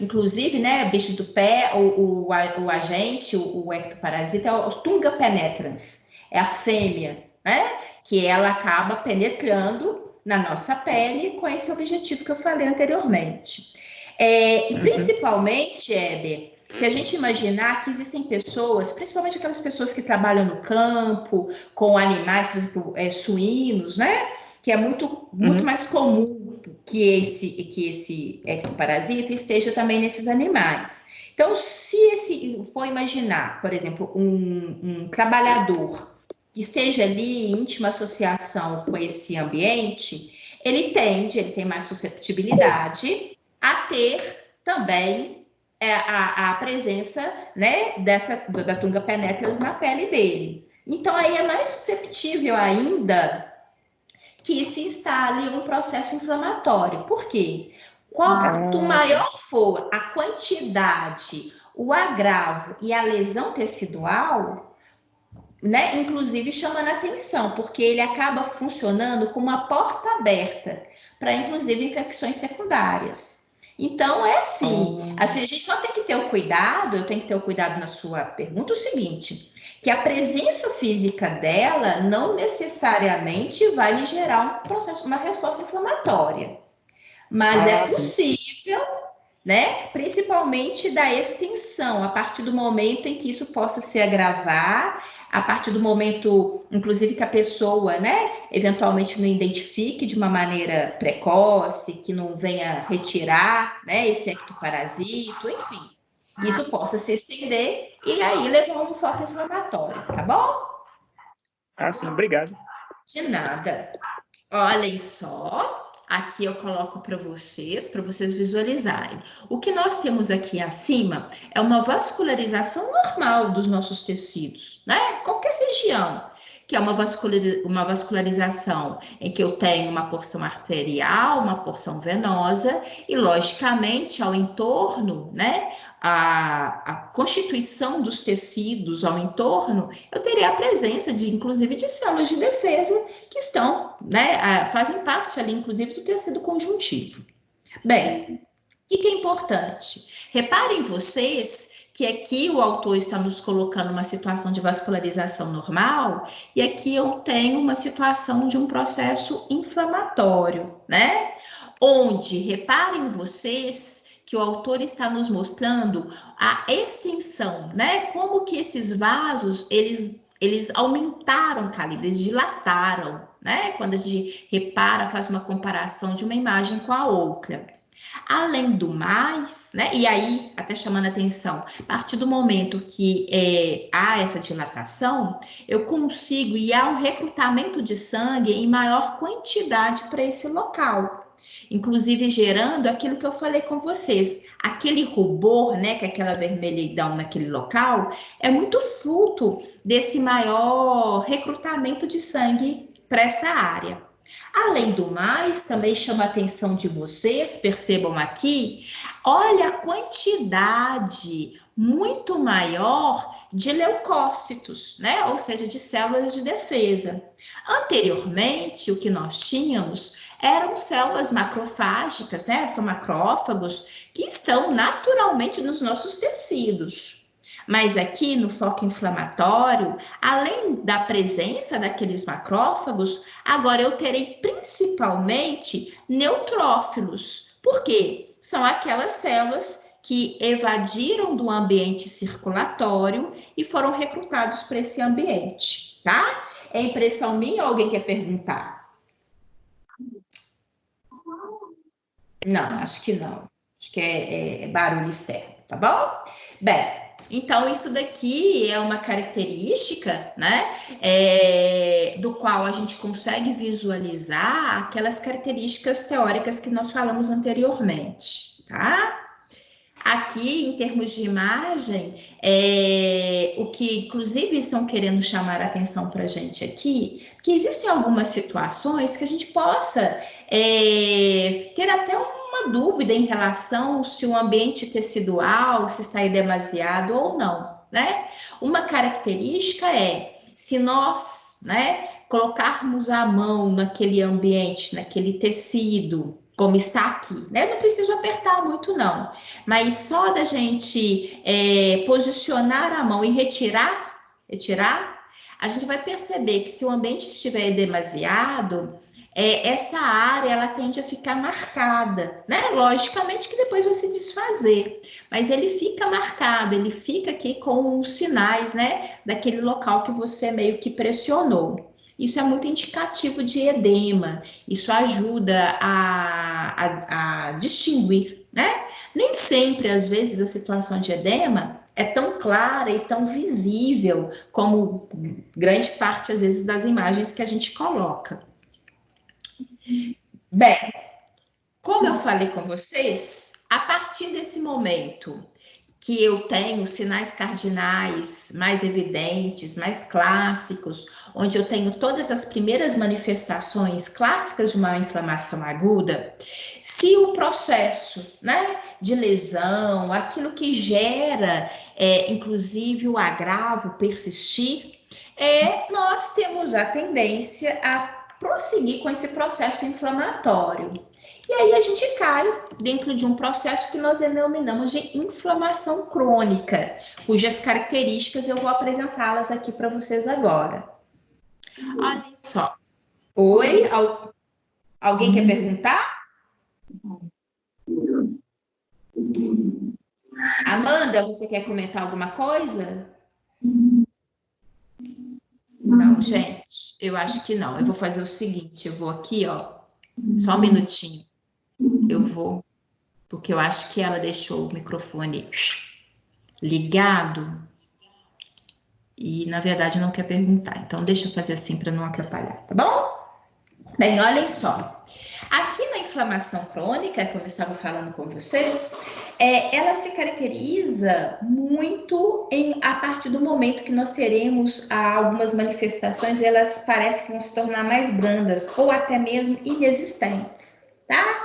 inclusive, né, bicho do pé, o agente, o ectoparasita, é o Tunga penetrans, é a fêmea, né? Que ela acaba penetrando na nossa pele com esse objetivo que eu falei anteriormente. E principalmente, Heber, se a gente imaginar que existem pessoas, principalmente aquelas pessoas que trabalham no campo, com animais, por exemplo, suínos, né? que é muito mais comum que esse ectoparasita esteja também nesses animais. Então, se for imaginar, por exemplo, um trabalhador que esteja ali em íntima associação com esse ambiente, ele tem mais susceptibilidade a ter também a presença, né, da Tunga penetras na pele dele. Então, aí é mais susceptível ainda que se instale um processo inflamatório. Por quê? Quanto maior for a quantidade, o agravo e a lesão tecidual, né, inclusive chamando a atenção, porque ele acaba funcionando como uma porta aberta para, inclusive, infecções secundárias. Então, é assim, a gente só tem que ter o cuidado, eu tenho que ter o cuidado na sua pergunta, o seguinte, que a presença física dela não necessariamente vai me gerar uma resposta inflamatória. Mas é possível, né? Principalmente da extensão, a partir do momento em que isso possa se agravar, a partir do momento, inclusive, que a pessoa, né, eventualmente não identifique de uma maneira precoce, que não venha retirar, né, esse ectoparasito, enfim. Isso possa se estender e aí levar a um foco inflamatório, tá bom? Sim, obrigado. De nada. Olhem só, aqui eu coloco para vocês visualizarem. O que nós temos aqui acima é uma vascularização normal dos nossos tecidos, né? Qualquer região, que é uma vascularização em que eu tenho uma porção arterial, uma porção venosa e, logicamente, ao entorno, né? A constituição dos tecidos ao entorno, eu teria a presença inclusive, de células de defesa que estão, né, fazem parte ali, inclusive, do tecido conjuntivo. Bem, o que é importante? Reparem vocês que aqui o autor está nos colocando uma situação de vascularização normal e aqui eu tenho uma situação de um processo inflamatório, né? Onde, reparem vocês que o autor está nos mostrando a extensão, né? Como que esses vasos, eles aumentaram o calibre, eles dilataram, né? Quando a gente repara, faz uma comparação de uma imagem com a outra. Além do mais, né? E aí, até chamando a atenção, a partir do momento que há essa dilatação, eu consigo ir ao recrutamento de sangue em maior quantidade para esse local. Inclusive gerando aquilo que eu falei com vocês, aquele rubor, né, que é aquela vermelhidão naquele local, é muito fruto desse maior recrutamento de sangue para essa área. Além do mais, também chama a atenção de vocês, percebam aqui, olha a quantidade muito maior de leucócitos, né? Ou seja, de células de defesa. Anteriormente, o que nós tínhamos eram células macrofágicas, né? São macrófagos que estão naturalmente nos nossos tecidos. Mas aqui no foco inflamatório, além da presença daqueles macrófagos, agora eu terei principalmente neutrófilos. Por quê? São aquelas células que evadiram do ambiente circulatório e foram recrutados para esse ambiente, tá? É impressão minha ou alguém quer perguntar? Não, acho que não. Acho que é barulho externo, tá bom? Bem, então, isso daqui é uma característica, né, do qual a gente consegue visualizar aquelas características teóricas que nós falamos anteriormente, tá? Aqui, em termos de imagem, o que, inclusive, estão querendo chamar a atenção para a gente aqui, que existem algumas situações que a gente possa ter até uma dúvida em relação se o ambiente tecidual, se está aí demasiado ou não, né? Uma característica é, se nós, né, colocarmos a mão naquele ambiente, naquele tecido, como está aqui, né? Eu não preciso apertar muito, não. Mas só da gente posicionar a mão e retirar, a gente vai perceber que se o ambiente estiver demasiado, essa área, ela tende a ficar marcada, né? Logicamente que depois vai se desfazer, mas ele fica marcado, ele fica aqui com os sinais, né? Daquele local que você meio que pressionou. Isso é muito indicativo de edema. Isso ajuda a distinguir, né? Nem sempre, às vezes, a situação de edema é tão clara e tão visível como grande parte, às vezes, das imagens que a gente coloca. Bem, como eu falei com vocês, a partir desse momento que eu tenho sinais cardinais mais evidentes, mais clássicos, onde eu tenho todas as primeiras manifestações clássicas de uma inflamação aguda, se o processo, né, de lesão, aquilo que gera, inclusive o agravo persistir, nós temos a tendência a prosseguir com esse processo inflamatório. E aí a gente cai dentro de um processo que nós denominamos de inflamação crônica, cujas características eu vou apresentá-las aqui para vocês agora. Olha só. Oi? Alguém quer perguntar? Amanda, você quer comentar alguma coisa? Não, gente, eu acho que não. Eu vou fazer o seguinte, eu vou aqui, ó, só um minutinho. Eu vou, porque eu acho que ela deixou o microfone ligado e, na verdade, não quer perguntar. Então, deixa eu fazer assim para não atrapalhar, tá bom? Bem, olhem só. Aqui na inflamação crônica, como eu estava falando com vocês, ela se caracteriza muito a partir do momento que nós teremos algumas manifestações, elas parecem que vão se tornar mais brandas ou até mesmo inexistentes, tá?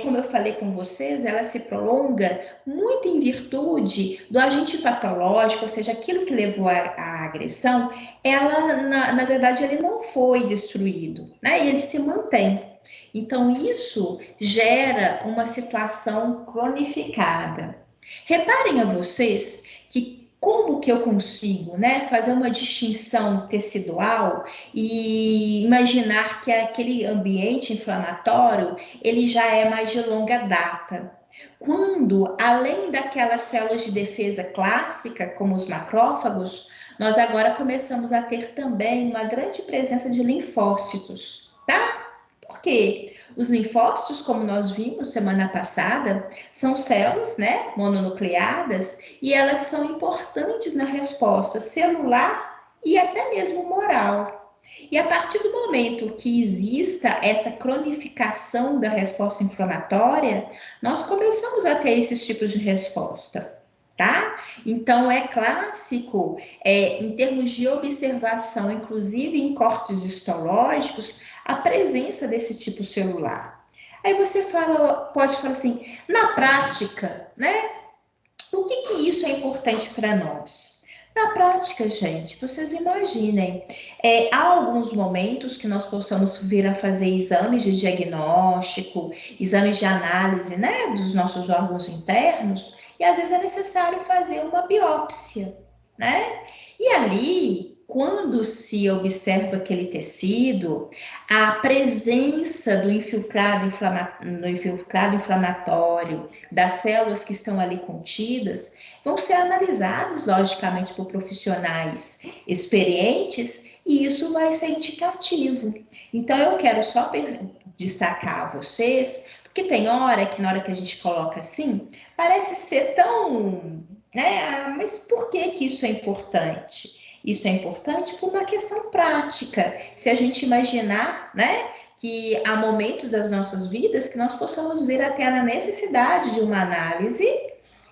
Como eu falei com vocês, ela se prolonga muito em virtude do agente patológico, ou seja, aquilo que levou à agressão, ela, na verdade, ele não foi destruído, né? E ele se mantém. Então, isso gera uma situação cronificada. Reparem a vocês que como que eu consigo, né, fazer uma distinção tecidual e imaginar que aquele ambiente inflamatório, ele já é mais de longa data. Quando, além daquelas células de defesa clássica, como os macrófagos, nós agora começamos a ter também uma grande presença de linfócitos, tá? Por quê? Os linfócitos, como nós vimos semana passada, são células, né, mononucleadas, e elas são importantes na resposta celular e até mesmo moral. E a partir do momento que exista essa cronificação da resposta inflamatória, nós começamos a ter esses tipos de resposta, tá? Então, é clássico, em termos de observação, inclusive em cortes histológicos, a presença desse tipo celular. Aí você pode falar assim, na prática, né? O que isso é importante para nós? Na prática, gente, vocês imaginem, há alguns momentos que nós possamos vir a fazer exames de diagnóstico, exames de análise, né, dos nossos órgãos internos, e às vezes é necessário fazer uma biópsia, né? E ali, quando se observa aquele tecido, a presença do infiltrado inflamatório, das células que estão ali contidas, vão ser analisados, logicamente, por profissionais experientes, e isso vai ser indicativo. Então, eu quero só destacar a vocês, porque tem hora que, na hora que a gente coloca assim, parece ser tão, né? Mas por que isso é importante? Isso é importante por uma questão prática. Se a gente imaginar, né, que há momentos das nossas vidas que nós possamos vir até a necessidade de uma análise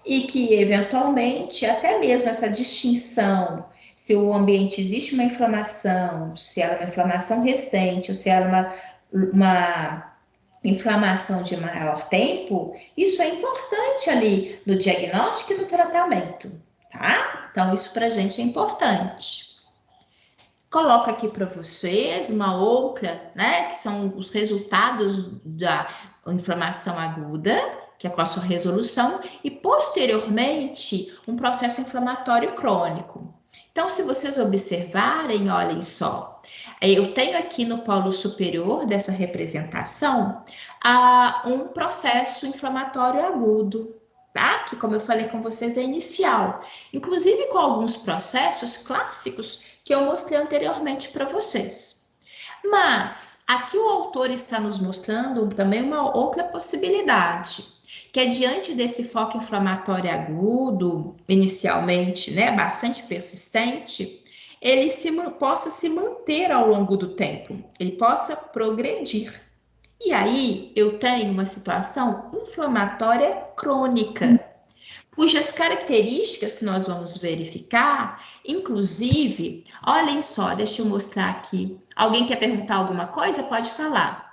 e que, eventualmente, até mesmo essa distinção, se o ambiente existe uma inflamação, se ela é uma inflamação recente ou se ela é uma inflamação de maior tempo, isso é importante ali no diagnóstico e no tratamento, tá? Então, isso para a gente é importante. Coloco aqui para vocês uma outra, né, que são os resultados da inflamação aguda, que é com a sua resolução, e posteriormente um processo inflamatório crônico. Então, se vocês observarem, olhem só, eu tenho aqui no polo superior dessa representação um processo inflamatório agudo, tá? Que, como eu falei com vocês, é inicial. Inclusive com alguns processos clássicos que eu mostrei anteriormente para vocês. Mas aqui o autor está nos mostrando também uma outra possibilidade, que é diante desse foco inflamatório agudo, inicialmente, né, bastante persistente, ele possa se manter ao longo do tempo, ele possa progredir. E aí eu tenho uma situação inflamatória crônica, cujas características que nós vamos verificar, inclusive, olhem só, deixa eu mostrar aqui. Alguém quer perguntar alguma coisa? Pode falar.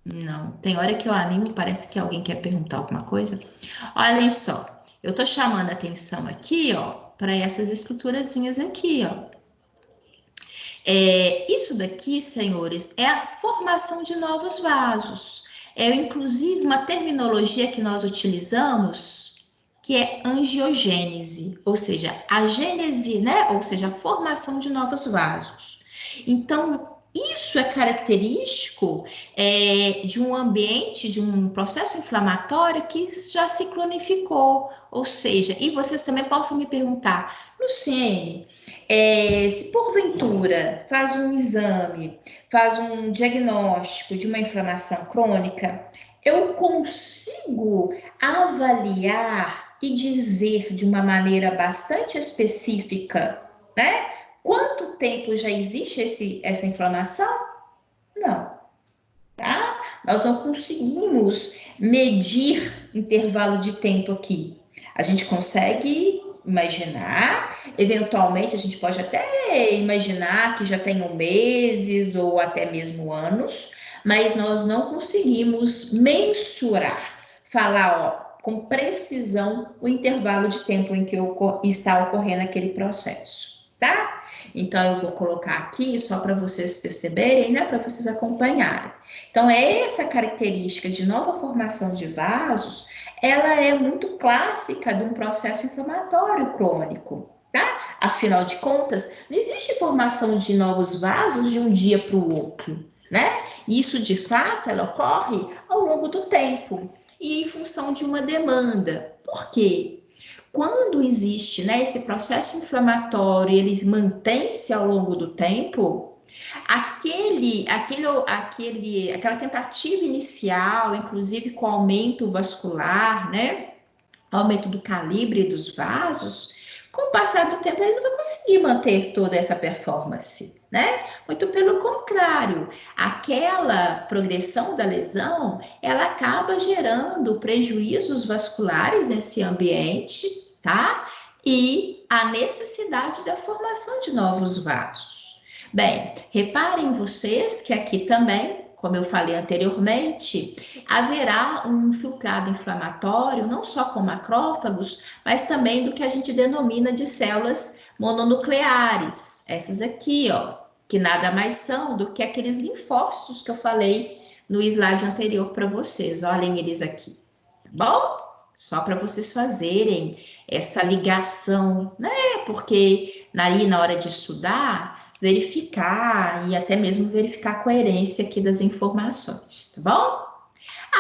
Não, tem hora que eu animo, parece que alguém quer perguntar alguma coisa. Olhem só, eu tô chamando a atenção aqui, ó, para essas estruturazinhas aqui, ó. Isso daqui, senhores, é a formação de novos vasos. É, inclusive, uma terminologia que nós utilizamos, que é angiogênese, ou seja, a gênese, né? Ou seja, a formação de novos vasos. Então, isso é característico de um ambiente, de um processo inflamatório que já se cronificou. Ou seja, e vocês também possam me perguntar, Luciene, se porventura faz um exame, faz um diagnóstico de uma inflamação crônica, eu consigo avaliar e dizer de uma maneira bastante específica, né? Quanto tempo já existe essa inflamação? Não, tá? Nós não conseguimos medir intervalo de tempo aqui. A gente consegue imaginar, eventualmente a gente pode até imaginar que já tenham meses ou até mesmo anos, mas nós não conseguimos mensurar, falar, ó, com precisão o intervalo de tempo em que está ocorrendo aquele processo, tá? Então, eu vou colocar aqui só para vocês perceberem, né? Para vocês acompanharem. Então, essa característica de nova formação de vasos, ela é muito clássica de um processo inflamatório crônico, tá? Afinal de contas, não existe formação de novos vasos de um dia para o outro, né? Isso, de fato, ela ocorre ao longo do tempo e em função de uma demanda. Por quê? Quando existe, né, esse processo inflamatório, ele mantém-se ao longo do tempo, aquela tentativa inicial, inclusive com aumento vascular, né, aumento do calibre dos vasos, com o passar do tempo ele não vai conseguir manter toda essa performance, né? Muito pelo contrário, aquela progressão da lesão, ela acaba gerando prejuízos vasculares nesse ambiente, tá? E a necessidade da formação de novos vasos. Bem, reparem vocês que aqui também, como eu falei anteriormente, haverá um filtrado inflamatório, não só com macrófagos, mas também do que a gente denomina de células mononucleares. Essas aqui, ó, que nada mais são do que aqueles linfócitos que eu falei no slide anterior para vocês. Olhem eles aqui, tá bom? Só para vocês fazerem essa ligação, né? Porque ali na hora de estudar, verificar e até mesmo verificar a coerência aqui das informações, tá bom?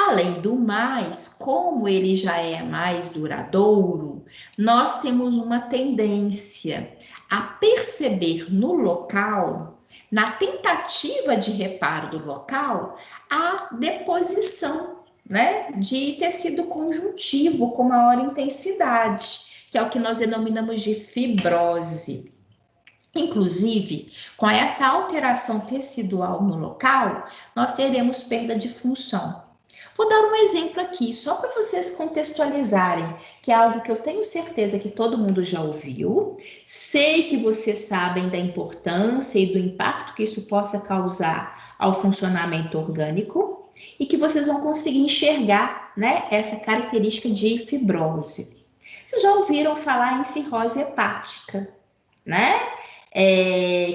Além do mais, como ele já é mais duradouro, nós temos uma tendência a perceber no local, na tentativa de reparo do local, a deposição, né, de tecido conjuntivo com maior intensidade, que é o que nós denominamos de fibrose. Inclusive, com essa alteração tecidual no local, nós teremos perda de função. Vou dar um exemplo aqui, só para vocês contextualizarem, que é algo que eu tenho certeza que todo mundo já ouviu. Sei que vocês sabem da importância e do impacto que isso possa causar ao funcionamento orgânico e que vocês vão conseguir enxergar, né, essa característica de fibrose. Vocês já ouviram falar em cirrose hepática, né?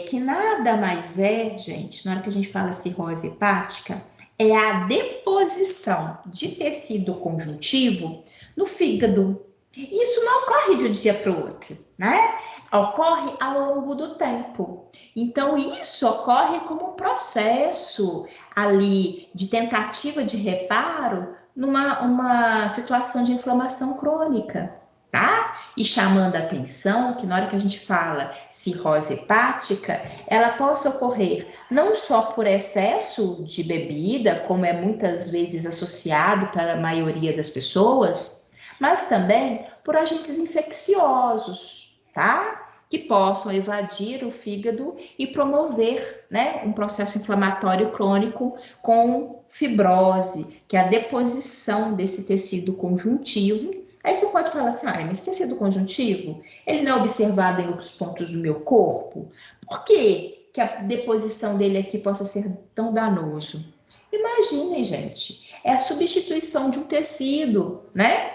Que nada mais é, gente, na hora que a gente fala cirrose hepática, é a deposição de tecido conjuntivo no fígado. Isso não ocorre de um dia para o outro, né? Ocorre ao longo do tempo. Então, isso ocorre como um processo ali de tentativa de reparo numa situação de inflamação crônica, tá? E chamando a atenção que na hora que a gente fala cirrose hepática, ela possa ocorrer não só por excesso de bebida, como é muitas vezes associado para a maioria das pessoas, mas também por agentes infecciosos, tá? Que possam evadir o fígado e promover, né, um processo inflamatório crônico com fibrose, que é a deposição desse tecido conjuntivo. Aí você pode falar assim, mas esse tecido conjuntivo, ele não é observado em outros pontos do meu corpo? Por que a deposição dele aqui possa ser tão danoso? Imaginem, gente, é a substituição de um tecido, né,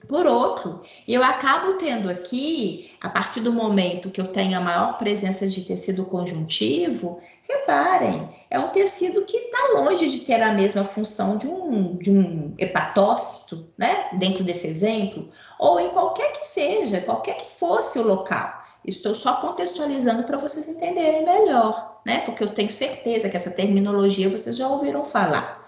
por outro. E eu acabo tendo aqui, a partir do momento que eu tenho a maior presença de tecido conjuntivo, reparem, é um tecido que está longe de ter a mesma função de um hepatócito, né? Dentro desse exemplo, ou em qualquer que seja, qualquer que fosse o local. Estou só contextualizando para vocês entenderem melhor, né? Porque eu tenho certeza que essa terminologia vocês já ouviram falar.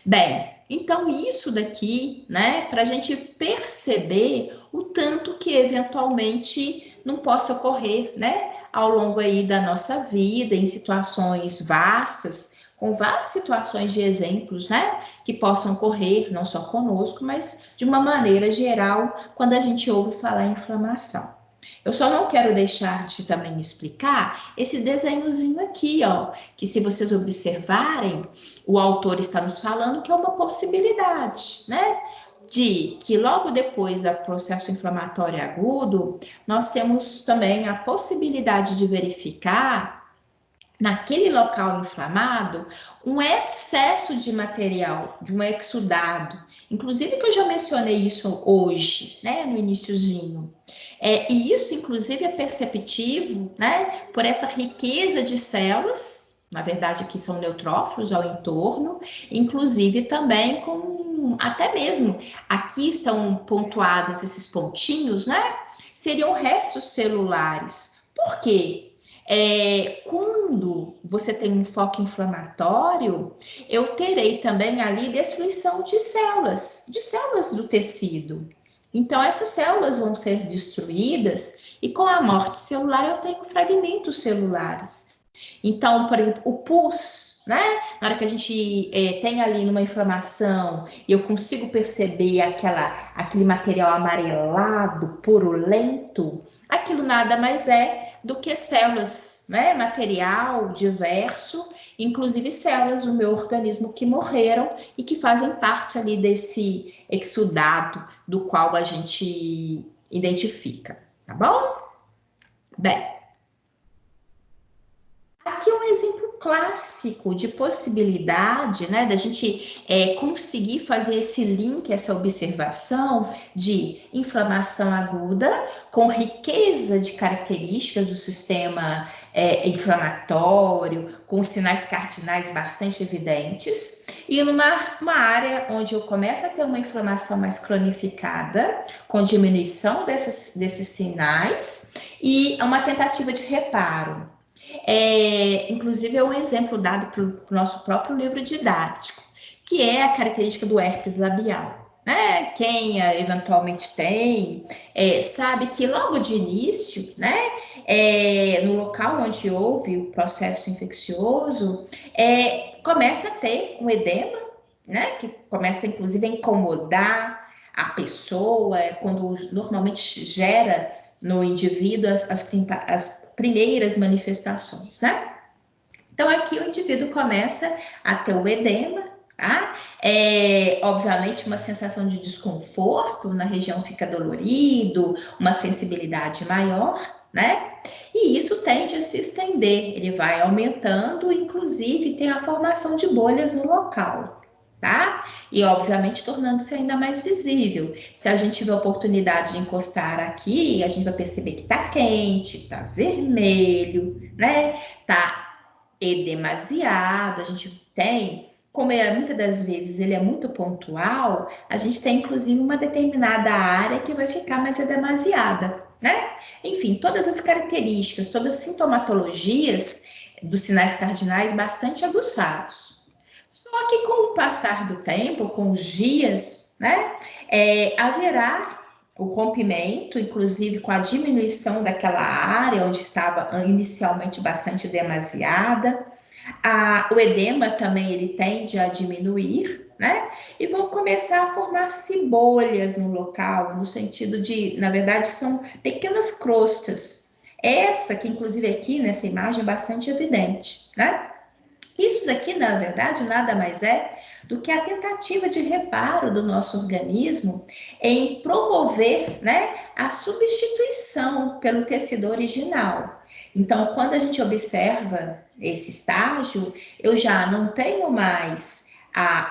Bem, então isso daqui, né, para a gente perceber o tanto que eventualmente não possa ocorrer, né, ao longo aí da nossa vida, em situações vastas, com várias situações de exemplos, né, que possam ocorrer, não só conosco, mas de uma maneira geral, quando a gente ouve falar em inflamação. Eu só não quero deixar de também explicar esse desenhozinho aqui, ó, que se vocês observarem, o autor está nos falando que é uma possibilidade, né? De que logo depois do processo inflamatório agudo, nós temos também a possibilidade de verificar naquele local inflamado, um excesso de material, de um exudado, inclusive que eu já mencionei isso hoje, né, no iniciozinho. E isso, inclusive, é perceptível, né, por essa riqueza de células, na verdade, que são neutrófilos ao entorno, inclusive também com, até mesmo, aqui estão pontuados esses pontinhos, né, seriam restos celulares. Por quê? Quando você tem um enfoque inflamatório, eu terei também ali destruição de células do tecido. Então, essas células vão ser destruídas e com a morte celular eu tenho fragmentos celulares. Então, por exemplo, o pus, né? Na hora que a gente tem ali numa inflamação e eu consigo perceber aquele material amarelado, purulento, aquilo nada mais é do que células, né? Material diverso, inclusive células do meu organismo que morreram e que fazem parte ali desse exudado do qual a gente identifica, tá bom? Bem, aqui um exemplo clássico de possibilidade, né, da gente conseguir fazer esse link, essa observação de inflamação aguda com riqueza de características do sistema inflamatório, com sinais cardinais bastante evidentes, e numa área onde eu começo a ter uma inflamação mais cronificada, com diminuição desses sinais e uma tentativa de reparo. Inclusive, é um exemplo dado pelo nosso próprio livro didático, que é a característica do herpes labial. Né? Quem eventualmente tem, sabe que logo de início, né, no local onde houve o processo infeccioso, começa a ter um edema, né, que começa inclusive a incomodar a pessoa, quando normalmente gera no indivíduo as primeiras manifestações, né? Então, aqui o indivíduo começa a ter o edema, tá? Obviamente, uma sensação de desconforto, na região fica dolorido, uma sensibilidade maior, né? E isso tende a se estender, ele vai aumentando, inclusive tem a formação de bolhas no local. Tá? E, obviamente, tornando-se ainda mais visível. Se a gente tiver a oportunidade de encostar aqui, a gente vai perceber que tá quente, tá vermelho, né? Tá edemasiado, a gente tem, como muitas das vezes ele é muito pontual, a gente tem, inclusive, uma determinada área que vai ficar mais edemasiada, né? Enfim, todas as características, todas as sintomatologias dos sinais cardinais bastante aguçados. Só que com o passar do tempo, com os dias, né, haverá o rompimento, inclusive com a diminuição daquela área onde estava inicialmente bastante demasiada. O edema também ele tende a diminuir, né? E vão começar a formar-se bolhas no local, no sentido de, na verdade, são pequenas crostas. Essa que, inclusive, aqui nessa imagem é bastante evidente, né? Isso daqui, na verdade, nada mais é do que a tentativa de reparo do nosso organismo em promover, né, a substituição pelo tecido original. Então, quando a gente observa esse estágio, eu já não tenho mais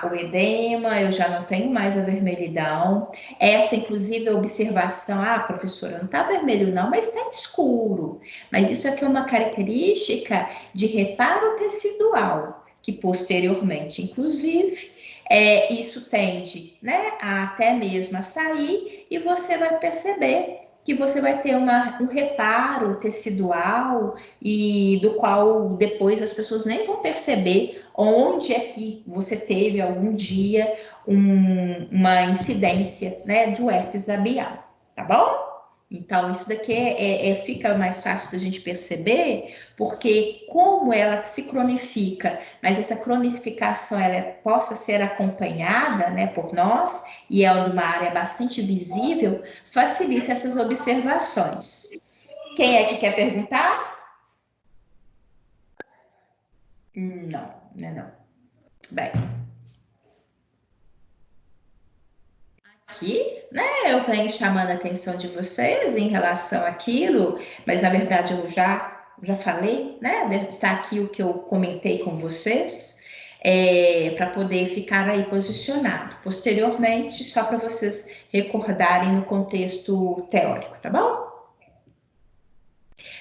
o edema, eu já não tenho mais a vermelhidão. Essa, inclusive, a observação, professora, não está vermelho não, mas está escuro. Mas isso aqui é uma característica de reparo tecidual, que posteriormente, inclusive, isso tende, né, até mesmo a sair, e você vai perceber que você vai ter um reparo tecidual, e do qual depois as pessoas nem vão perceber onde é que você teve algum dia uma incidência, né, do herpes labial, tá bom? Então, isso daqui fica mais fácil da gente perceber, porque como ela se cronifica, mas essa cronificação ela possa ser acompanhada, né, por nós, e é de uma área bastante visível, facilita essas observações. Quem é que quer perguntar? Não, não. Bem. Aqui, né, eu venho chamando a atenção de vocês em relação àquilo, mas na verdade eu já falei, né, deve estar aqui o que eu comentei com vocês, para poder ficar aí posicionado. Posteriormente, só para vocês recordarem no contexto teórico, tá bom?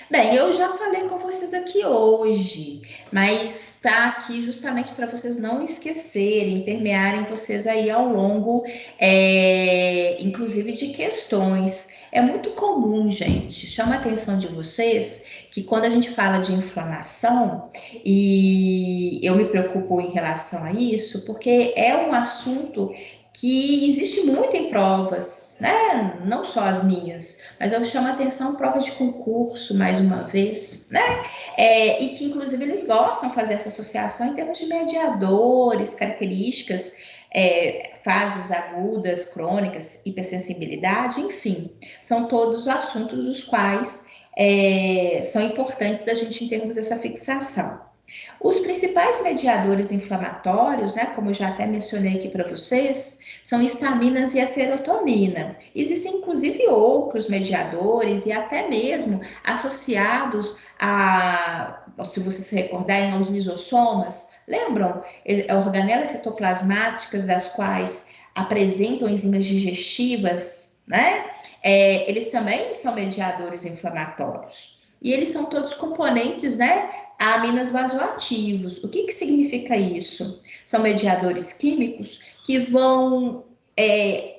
Bem, eu já falei com vocês aqui hoje, mas está aqui justamente para vocês não esquecerem, permearem vocês aí ao longo, inclusive de questões. É muito comum, gente, chama a atenção de vocês que quando a gente fala de inflamação, e eu me preocupo em relação a isso, porque é um assunto que existe muito em provas, né? Não só as minhas, mas eu chamo a atenção provas de concurso, mais uma vez, né? E que, inclusive, eles gostam de fazer essa associação em termos de mediadores, características, fases agudas, crônicas, hipersensibilidade, enfim, são todos assuntos dos quais são importantes da gente em termos dessa fixação. Os principais mediadores inflamatórios, né, como eu já até mencionei aqui para vocês, são histaminas e a serotonina. Existem, inclusive, outros mediadores e até mesmo associados se vocês se recordarem, aos lisossomas. Lembram? Organelas citoplasmáticas, das quais apresentam enzimas digestivas, né? Eles também são mediadores inflamatórios. E eles são todos componentes, né, aminas vasoativos. O que significa isso? São mediadores químicos que vão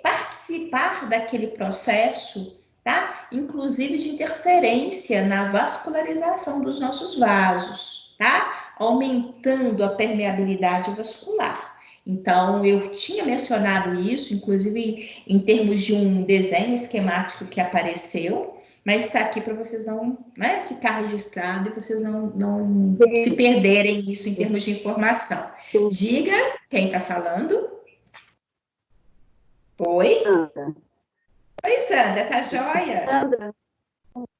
participar daquele processo, tá? Inclusive de interferência na vascularização dos nossos vasos, tá? Aumentando a permeabilidade vascular. Então, eu tinha mencionado isso, inclusive em termos de um desenho esquemático que apareceu, mas está aqui para vocês não, né, ficar registrado e vocês não se perderem isso em termos de informação. Diga quem está falando. Oi? Sandra. Oi, Sandra, tá joia? Sandra.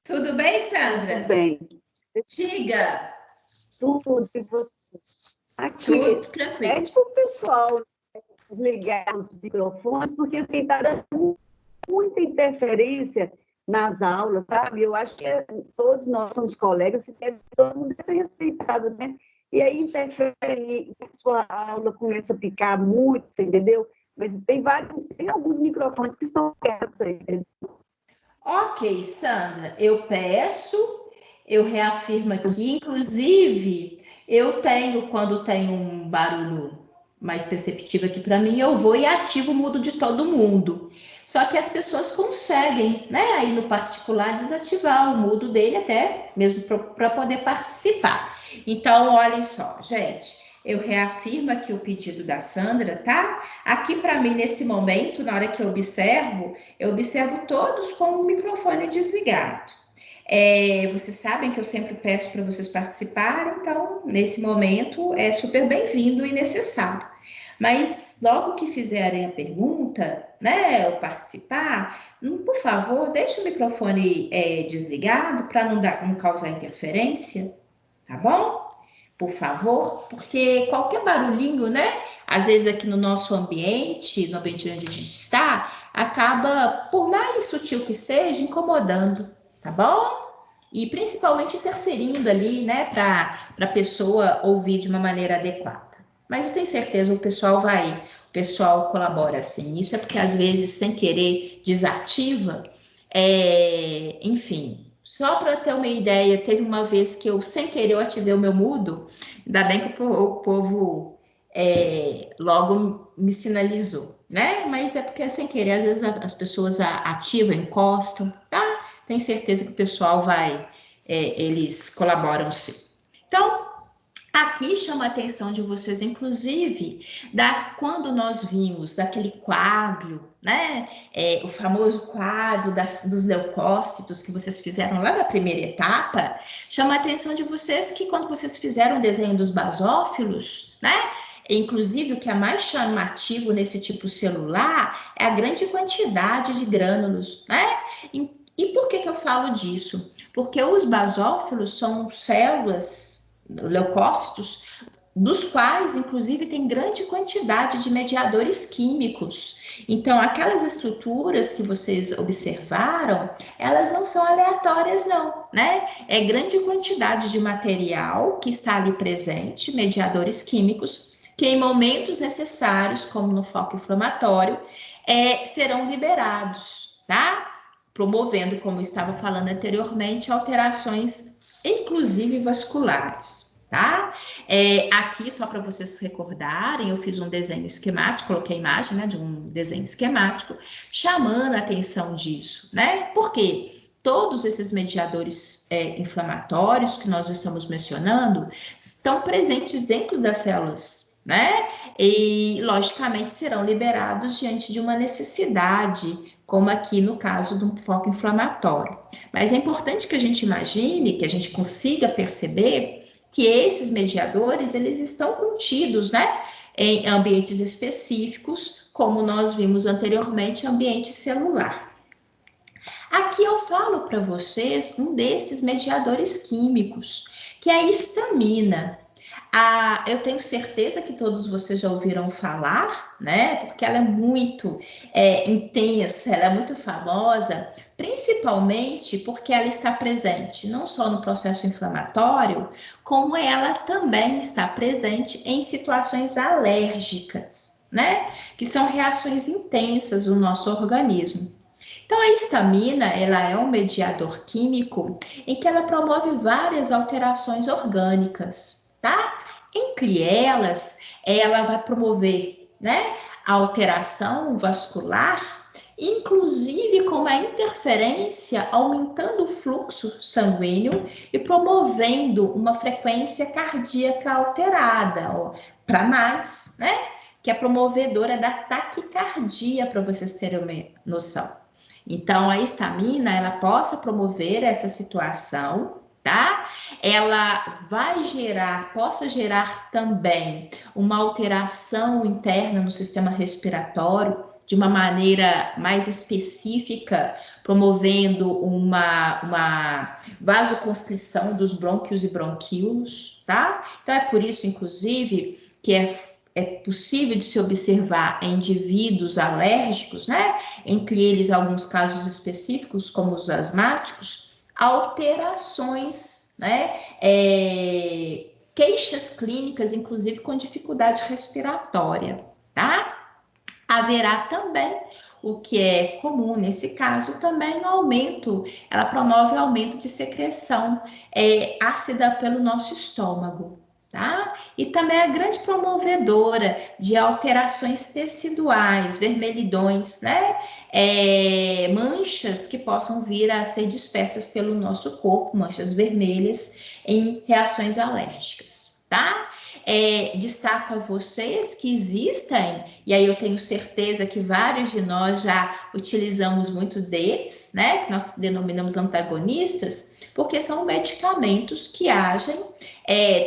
Tudo bem, Sandra? Tudo bem. Diga. Tudo, e você? Aqui, tudo tranquilo. É tipo o pessoal desligar os microfones, porque assim, está dando muita interferência nas aulas, sabe? Eu acho que todos nós somos colegas, todo mundo deve ser respeitado, né? E aí interfere, a sua aula começa a picar muito, entendeu? Mas tem alguns microfones que estão quietos aí. Ok, Sandra, eu peço, eu reafirmo aqui, inclusive, eu tenho, quando tem um barulho mais perceptivo aqui para mim, eu vou e ativo o mudo de todo mundo. Só que as pessoas conseguem, né, aí no particular, desativar o mudo dele até mesmo para poder participar. Então, olhem só, gente, eu reafirmo aqui o pedido da Sandra, tá? Aqui para mim, nesse momento, na hora que eu observo todos com o microfone desligado. Vocês sabem que eu sempre peço para vocês participarem, então, nesse momento, é super bem-vindo e necessário. Mas logo que fizerem a pergunta, né, ou participar, por favor, deixe o microfone desligado para não causar interferência, tá bom? Por favor, porque qualquer barulhinho, né, às vezes aqui no nosso ambiente, no ambiente onde a gente está, acaba, por mais sutil que seja, incomodando, tá bom? E principalmente interferindo ali, né, para a pessoa ouvir de uma maneira adequada. Mas eu tenho certeza o pessoal colabora assim. Isso é porque às vezes, sem querer, desativa. Enfim, só para ter uma ideia, teve uma vez que eu, sem querer, eu ativei o meu mudo. Ainda bem que o povo logo me sinalizou, né? Mas é porque, sem querer, às vezes as pessoas ativam, encostam, tá? Tenho certeza que o pessoal eles colaboram sim. Então, aqui chama a atenção de vocês, inclusive, quando nós vimos daquele quadro, né? O famoso quadro dos leucócitos que vocês fizeram lá na primeira etapa, chama a atenção de vocês que quando vocês fizeram o desenho dos basófilos, né? Inclusive, o que é mais chamativo nesse tipo celular é a grande quantidade de grânulos, né? E por que eu falo disso? Porque os basófilos são células leucócitos, dos quais, inclusive, tem grande quantidade de mediadores químicos. Então, aquelas estruturas que vocês observaram, elas não são aleatórias, não, né? É grande quantidade de material que está ali presente, mediadores químicos, que em momentos necessários, como no foco inflamatório, serão liberados, tá? Promovendo, como eu estava falando anteriormente, alterações inclusive vasculares, tá? Aqui, só para vocês recordarem, eu fiz um desenho esquemático, coloquei a imagem, né, de um desenho esquemático, chamando a atenção disso, né? Porque todos esses mediadores inflamatórios que nós estamos mencionando estão presentes dentro das células, né? E, logicamente, serão liberados diante de uma necessidade, como aqui no caso de um foco inflamatório. Mas é importante que a gente imagine, que a gente consiga perceber que esses mediadores, eles estão contidos, né, em ambientes específicos, como nós vimos anteriormente, ambiente celular. Aqui eu falo para vocês um desses mediadores químicos, que é a histamina. Eu tenho certeza que todos vocês já ouviram falar, né? Porque ela é muito intensa, ela é muito famosa, principalmente porque ela está presente não só no processo inflamatório, como ela também está presente em situações alérgicas, né? Que são reações intensas do nosso organismo. Então, a histamina, ela é um mediador químico em que ela promove várias alterações orgânicas, tá? Entre elas, ela vai promover, né, a alteração vascular, inclusive com uma interferência aumentando o fluxo sanguíneo e promovendo uma frequência cardíaca alterada, para mais, né, que é promovedora da taquicardia, para vocês terem uma noção. Então, a histamina, ela possa promover essa situação, tá? Ela possa gerar também uma alteração interna no sistema respiratório, de uma maneira mais específica, promovendo uma vasoconstrição dos brônquios e bronquíolos, tá? Então, é por isso, inclusive, que é possível de se observar em indivíduos alérgicos, né? Entre eles, alguns casos específicos, como os asmáticos, alterações, né? Queixas clínicas, inclusive com dificuldade respiratória, tá? Haverá também, o que é comum nesse caso, também ela promove aumento de secreção ácida pelo nosso estômago, tá? E também é grande promovedora de alterações teciduais, vermelhidões, né? Manchas que possam vir a ser dispersas pelo nosso corpo, manchas vermelhas em reações alérgicas, tá? destaco a vocês que existem, e aí eu tenho certeza que vários de nós já utilizamos muito deles, né, que nós denominamos antagonistas, porque são medicamentos que agem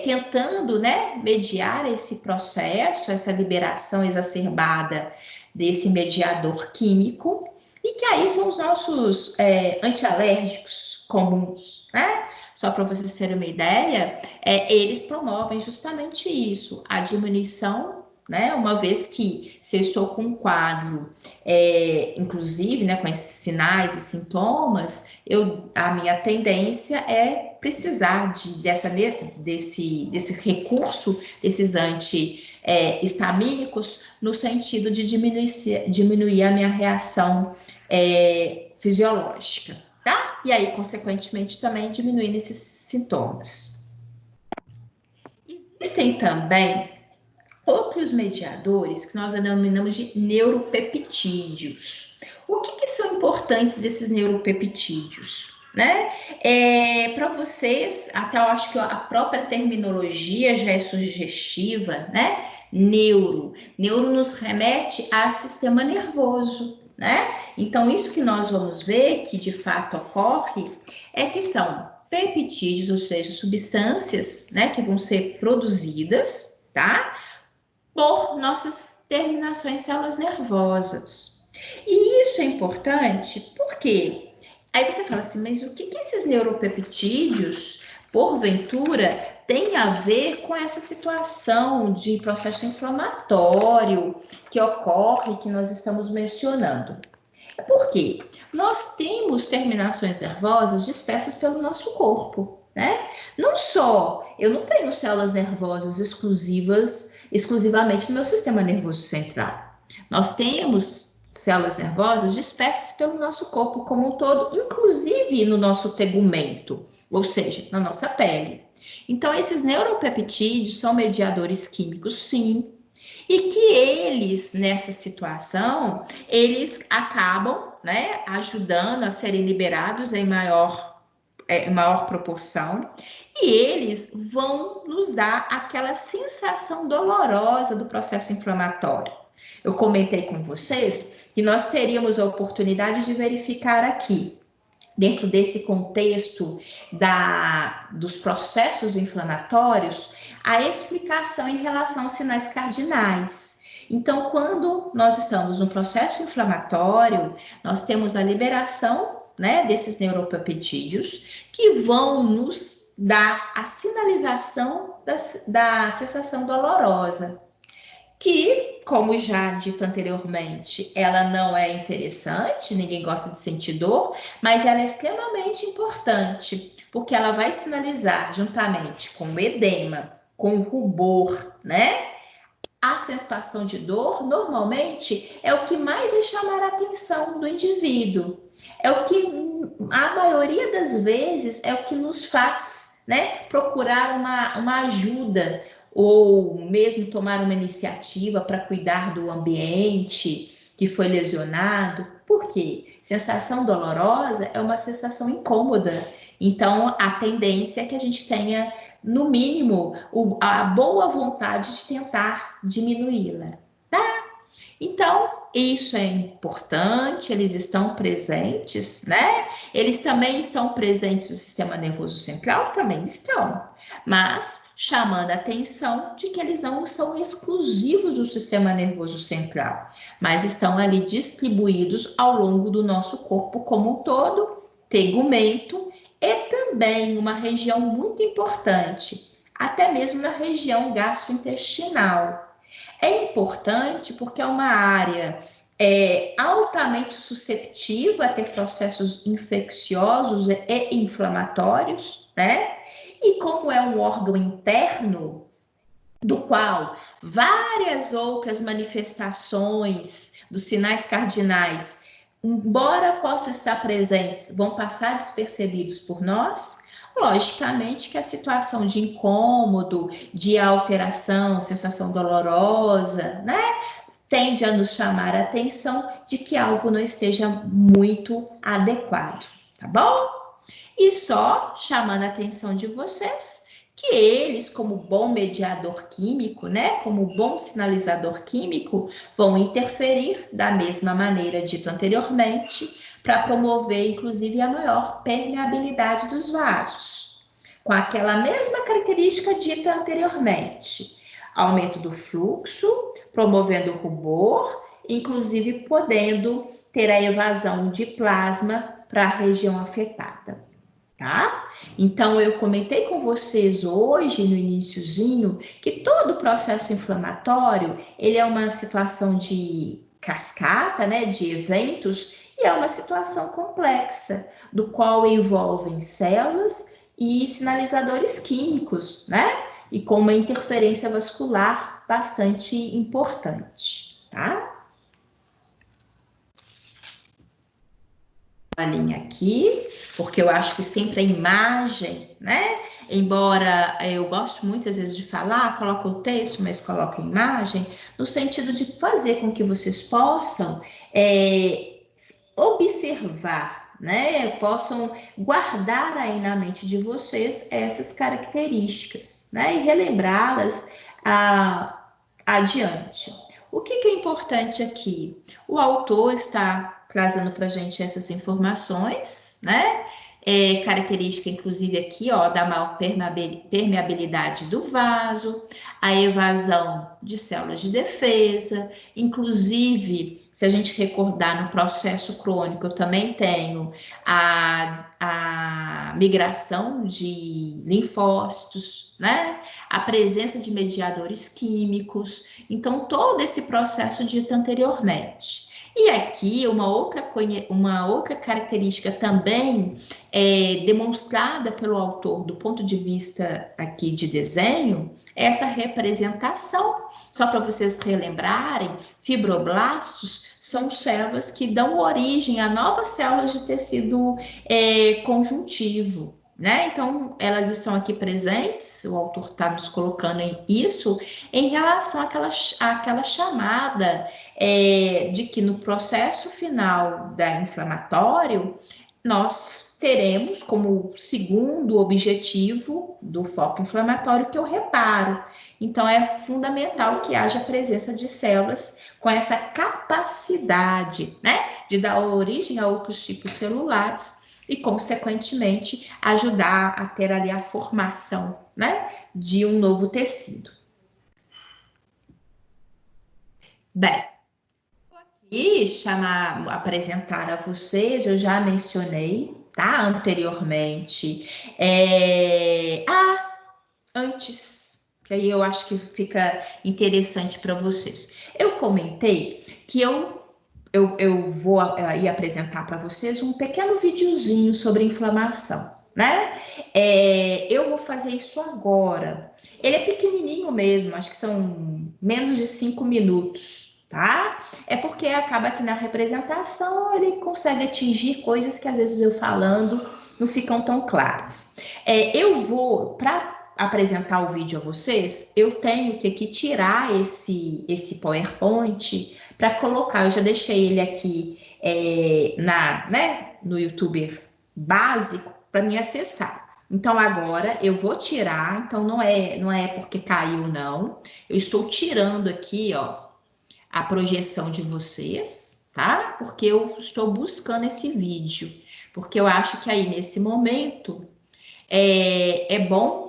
tentando, né, mediar esse processo, essa liberação exacerbada desse mediador químico, e que aí são os nossos antialérgicos comuns, né? Só para vocês terem uma ideia, eles promovem justamente isso, a diminuição, né? Uma vez que se eu estou com um quadro, inclusive, né, com esses sinais e sintomas, a minha tendência é precisar desse recurso, desses antihistamínicos, no sentido de diminuir a minha reação fisiológica, tá? E aí, consequentemente, também diminuir esses sintomas. Existem também outros mediadores que nós denominamos de neuropeptídeos. O que são importantes desses neuropeptídeos? Né? Para vocês, até eu acho que a própria terminologia já é sugestiva, né? Neuro nos remete ao sistema nervoso, né? Então, isso que nós vamos ver que de fato ocorre é que são peptídeos, ou seja, substâncias, né, que vão ser produzidas, tá? Por nossas terminações células nervosas. E isso é importante porque aí você fala assim, mas o que esses neuropeptídeos, porventura, têm a ver com essa situação de processo inflamatório que ocorre, que nós estamos mencionando? Por quê? Nós temos terminações nervosas dispersas pelo nosso corpo, né? Não só, eu não tenho células nervosas exclusivamente no meu sistema nervoso central. Nós temos células nervosas dispersas pelo nosso corpo como um todo, inclusive no nosso tegumento, ou seja, na nossa pele. Então, esses neuropeptídeos são mediadores químicos, sim, e que eles, nessa situação, eles acabam, né, ajudando a serem liberados em maior proporção, e eles vão nos dar aquela sensação dolorosa do processo inflamatório. Eu comentei com vocês que nós teríamos a oportunidade de verificar aqui, dentro desse contexto dos processos inflamatórios, a explicação em relação aos sinais cardinais. Então, quando nós estamos no processo inflamatório, nós temos a liberação, né, desses neuropeptídeos que vão nos dar a sinalização da sensação dolorosa, que, como já dito anteriormente, ela não é interessante, ninguém gosta de sentir dor, mas ela é extremamente importante, porque ela vai sinalizar, juntamente com o edema, com o rubor, né? A sensação de dor, normalmente, é o que mais vai chamar a atenção do indivíduo. É o que, a maioria das vezes, é o que nos faz, né, procurar uma ajuda, ou mesmo tomar uma iniciativa para cuidar do ambiente que foi lesionado. Por quê? Sensação dolorosa é uma sensação incômoda. Então, a tendência é que a gente tenha, no mínimo, a boa vontade de tentar diminuí-la, tá? Então, isso é importante, eles estão presentes, né? Eles também estão presentes no sistema nervoso central? Também estão, mas chamando a atenção de que eles não são exclusivos do sistema nervoso central, mas estão ali distribuídos ao longo do nosso corpo como um todo, tegumento, e também uma região muito importante, até mesmo na região gastrointestinal. É importante porque é uma área altamente suscetível a ter processos infecciosos e inflamatórios, né? E como é um órgão interno, do qual várias outras manifestações dos sinais cardinais, embora possam estar presentes, vão passar despercebidos por nós, logicamente que a situação de incômodo, de alteração, sensação dolorosa, né, tende a nos chamar a atenção de que algo não esteja muito adequado, tá bom? E só chamando a atenção de vocês que eles, como bom mediador químico, né, como bom sinalizador químico, vão interferir da mesma maneira dito anteriormente, para promover, inclusive, a maior permeabilidade dos vasos, com aquela mesma característica dita anteriormente. Aumento do fluxo, promovendo o rubor, inclusive podendo ter a evasão de plasma para a região afetada. Tá? Então, eu comentei com vocês hoje, no iniciozinho, que todo processo inflamatório, ele é uma situação de cascata, né, de eventos, e é uma situação complexa, do qual envolvem células e sinalizadores químicos, né? E com uma interferência vascular bastante importante, tá? Uma linha aqui, porque eu acho que sempre a imagem, né? Embora eu gosto muitas vezes de falar, coloco o texto, mas coloco a imagem, no sentido de fazer com que vocês possam observar, né? Possam guardar aí na mente de vocês essas características, né? E relembrá-las adiante. O que é importante aqui? O autor está trazendo para a gente essas informações, né? Característica, inclusive, aqui, ó, da maior permeabilidade do vaso, a evasão de células de defesa, inclusive, se a gente recordar no processo crônico, eu também tenho a migração de linfócitos, né? A presença de mediadores químicos, então, todo esse processo dito anteriormente. E aqui, uma outra característica também demonstrada pelo autor do ponto de vista aqui de desenho, é essa representação. Só para vocês relembrarem, fibroblastos são células que dão origem a novas células de tecido conjuntivo, né? Então, elas estão aqui presentes, o autor está nos colocando isso em relação àquela chamada de que no processo final da inflamatório, nós teremos como segundo objetivo do foco inflamatório que é o reparo. Então, é fundamental que haja a presença de células com essa capacidade, né, de dar origem a outros tipos celulares e, consequentemente, ajudar a ter ali a formação, né, de um novo tecido. Bem, e apresentar a vocês, eu já mencionei, tá, anteriormente, antes, que aí eu acho que fica interessante para vocês. Eu comentei que eu vou aí apresentar para vocês um pequeno videozinho sobre inflamação, né? Eu vou fazer isso agora. Ele é pequenininho mesmo, acho que são menos de 5 minutos, tá? É porque acaba que na representação ele consegue atingir coisas que às vezes eu falando não ficam tão claras. Eu vou, para apresentar o vídeo a vocês, eu tenho que aqui tirar esse PowerPoint para colocar. Eu já deixei ele aqui no YouTube básico para me acessar. Então, agora eu vou tirar, então não é porque caiu, não. Eu estou tirando aqui, ó, a projeção de vocês, tá? Porque eu estou buscando esse vídeo, porque eu acho que aí, nesse momento, é bom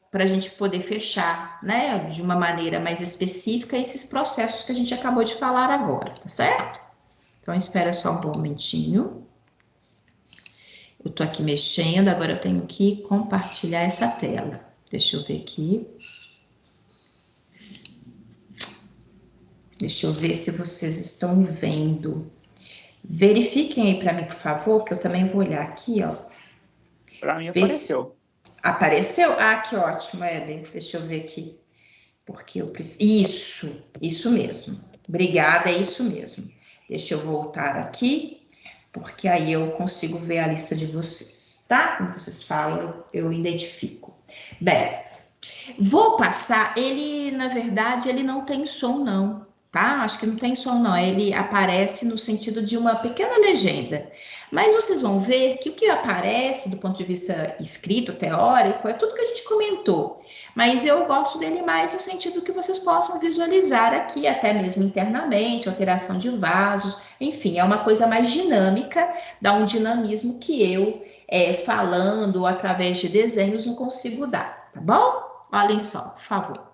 para a gente poder fechar, né, de uma maneira mais específica, esses processos que a gente acabou de falar agora, tá certo? Então, espera só um momentinho. Eu tô aqui mexendo, agora eu tenho que compartilhar essa tela. Deixa eu ver aqui. Deixa eu ver se vocês estão vendo. Verifiquem aí para mim, por favor, que eu também vou olhar aqui, ó. Para mim apareceu. Apareceu? Ah, que ótimo, Hebe. Deixa eu ver aqui. Porque eu preciso. Isso mesmo. Obrigada, é isso mesmo. Deixa eu voltar aqui, porque aí eu consigo ver a lista de vocês, tá? Como vocês falam, eu identifico. Bem, vou passar. Ele, na verdade, ele não tem som, não. tá? Acho que não tem som, não. Ele aparece no sentido de uma pequena legenda. Mas vocês vão ver que o que aparece do ponto de vista escrito, teórico, é tudo que a gente comentou. Mas eu gosto dele mais no sentido que vocês possam visualizar aqui, até mesmo internamente, alteração de vasos, enfim, é uma coisa mais dinâmica, dá um dinamismo que eu, falando através de desenhos, não consigo dar, tá bom? Olhem só, por favor.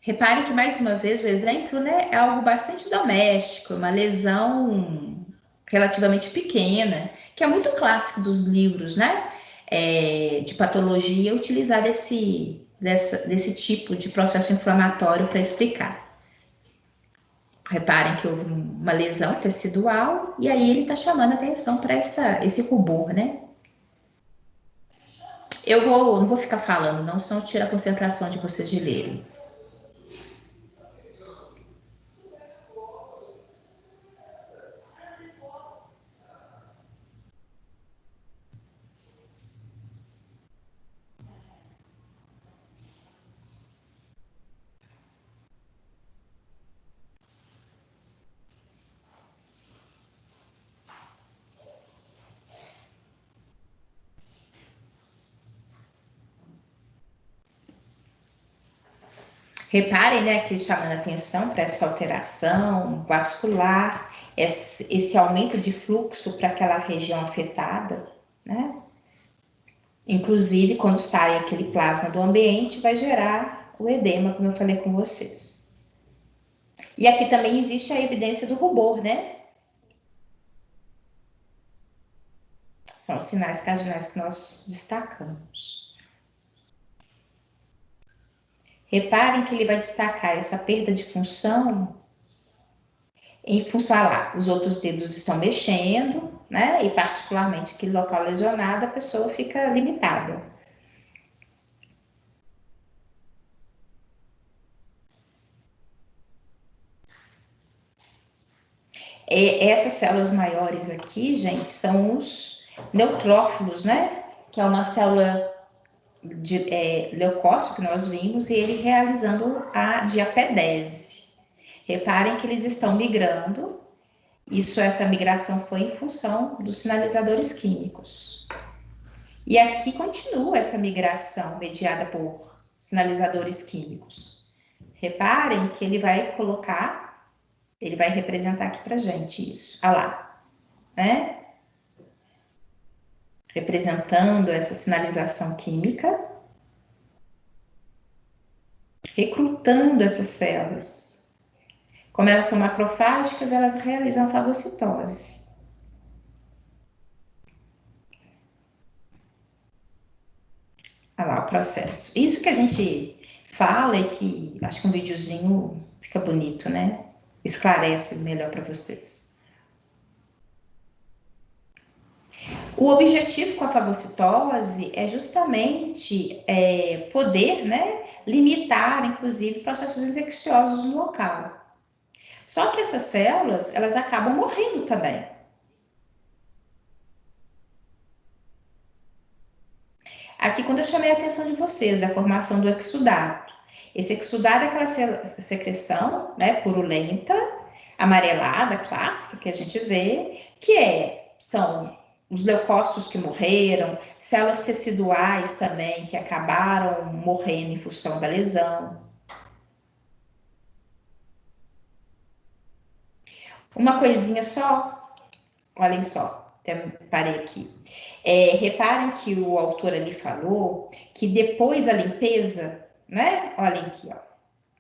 Reparem que, mais uma vez, o exemplo, né, é algo bastante doméstico, uma lesão relativamente pequena, que é muito clássico dos livros, né, de patologia, utilizar desse tipo de processo inflamatório para explicar. Reparem que houve uma lesão tecidual, e aí ele está chamando a atenção para esse rubor, né. Não vou ficar falando, não, senão tira a concentração de vocês de lerem. Reparem, né, que ele chamando atenção para essa alteração vascular, esse aumento de fluxo para aquela região afetada, né? Inclusive, quando sai aquele plasma do ambiente, vai gerar o edema, como eu falei com vocês. E aqui também existe a evidência do rubor, né? São os sinais cardinais que nós destacamos. Reparem que ele vai destacar essa perda de função em função lá, os outros dedos estão mexendo, né? E particularmente aquele local lesionado, a pessoa fica limitada. Essas células maiores aqui, gente, são os neutrófilos, né? Que é uma célula de leucócito que nós vimos, e ele realizando a diapedese. Reparem que eles estão migrando. Essa migração foi em função dos sinalizadores químicos. E aqui continua essa migração mediada por sinalizadores químicos. Reparem que ele vai representar aqui pra gente isso. Olha lá, né? Representando essa sinalização química, recrutando essas células. Como elas são macrofágicas, elas realizam a fagocitose. Olha lá o processo. Isso que a gente fala e que acho que um videozinho fica bonito, né? Esclarece melhor para vocês. O objetivo com a fagocitose é justamente poder, né, limitar, inclusive, processos infecciosos no local. Só que essas células, elas acabam morrendo também. Aqui, quando eu chamei a atenção de vocês, a formação do exudato. Esse exudato é aquela secreção, né, purulenta, amarelada, clássica, que a gente vê, que são os leucócitos que morreram, células teciduais também, que acabaram morrendo em função da lesão. Uma coisinha só, olhem só, até parei aqui. Reparem que o autor ali falou que depois a limpeza, né? Olhem aqui, ó.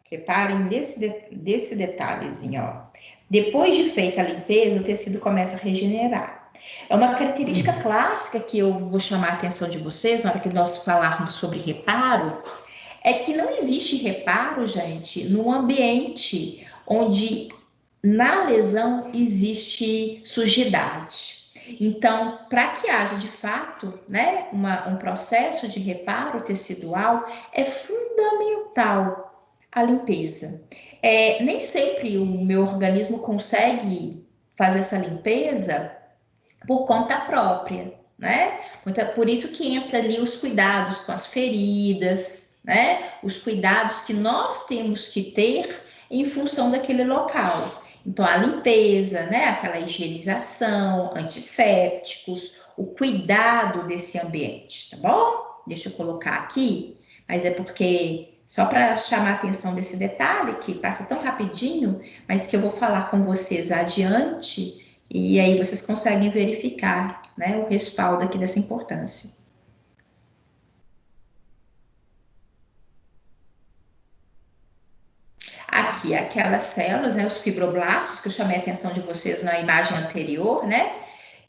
Reparem desse detalhezinho, ó. Depois de feita a limpeza, o tecido começa a regenerar. É uma característica clássica que eu vou chamar a atenção de vocês na hora que nós falarmos sobre reparo, é que não existe reparo, gente, num ambiente onde na lesão existe sujidade. Então, para que haja de fato, né, um processo de reparo tecidual, é fundamental a limpeza. Nem sempre o meu organismo consegue fazer essa limpeza por conta própria, né? Então, por isso que entra ali os cuidados com as feridas, né? Os cuidados que nós temos que ter em função daquele local. Então, a limpeza, né? Aquela higienização, antissépticos, o cuidado desse ambiente, tá bom? Deixa eu colocar aqui, mas é porque só para chamar a atenção desse detalhe que passa tão rapidinho, mas que eu vou falar com vocês adiante. E aí vocês conseguem verificar, né, o respaldo aqui dessa importância. Aqui, aquelas células, né, os fibroblastos, que eu chamei a atenção de vocês na imagem anterior, né,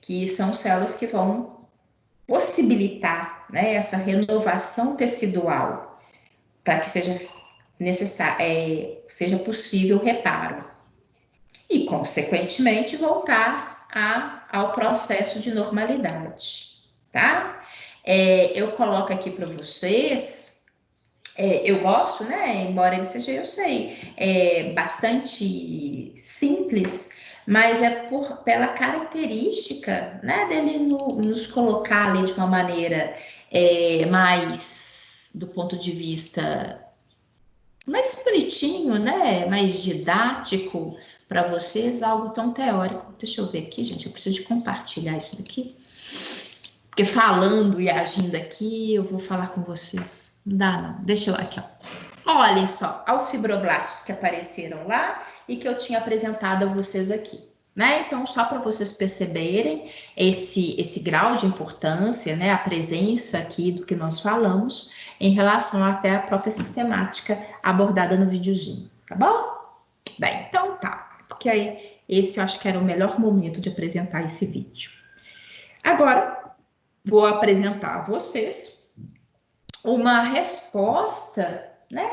que são células que vão possibilitar, né, essa renovação tecidual, para que seja necessário, seja possível o reparo. E, consequentemente, voltar ao processo de normalidade, tá? Eu coloco aqui para vocês, eu gosto, né? Embora ele seja, eu sei, bastante simples, mas é pela característica, né, dele nos colocar ali de uma maneira mais, do ponto de vista mais bonitinho, né? Mais didático para vocês, algo tão teórico. Deixa eu ver aqui, gente, eu preciso de compartilhar isso daqui. Porque falando e agindo aqui, eu vou falar com vocês. Não dá, não. Deixa eu aqui, ó. Olhem só, aos fibroblastos que apareceram lá e que eu tinha apresentado a vocês aqui, né? Então, só para vocês perceberem esse grau de importância, né? A presença aqui do que nós falamos em relação até à própria sistemática abordada no videozinho, tá bom? Bem, então tá. Porque aí, esse eu acho que era o melhor momento de apresentar esse vídeo. Agora, vou apresentar a vocês uma resposta, né,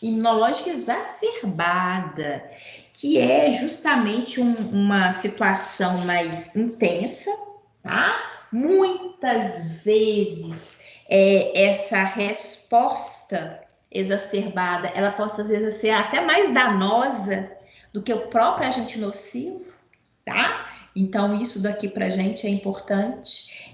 imunológica exacerbada, que é justamente uma situação mais intensa, tá? Muitas vezes essa resposta exacerbada, ela pode às vezes ser até mais danosa do que o próprio agente nocivo, tá? Então, isso daqui para a gente é importante.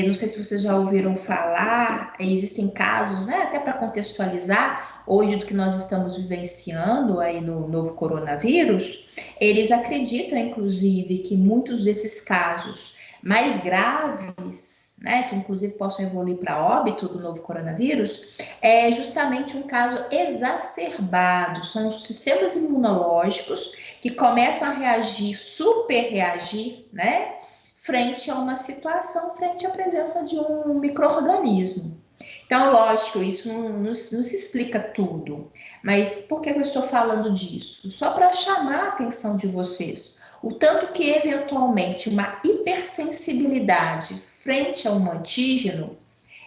Não sei se vocês já ouviram falar, existem casos, né, até para contextualizar, hoje do que nós estamos vivenciando aí no novo coronavírus, eles acreditam, inclusive, que muitos desses casos mais graves, né, que inclusive possam evoluir para óbito do novo coronavírus, é justamente um caso exacerbado. São os sistemas imunológicos que começam a reagir, super reagir, né, frente a uma situação, frente à presença de um micro-organismo. Então, lógico, isso não se explica tudo, mas por que eu estou falando disso? Só para chamar a atenção de vocês. O tanto que, eventualmente, uma hipersensibilidade frente a um antígeno,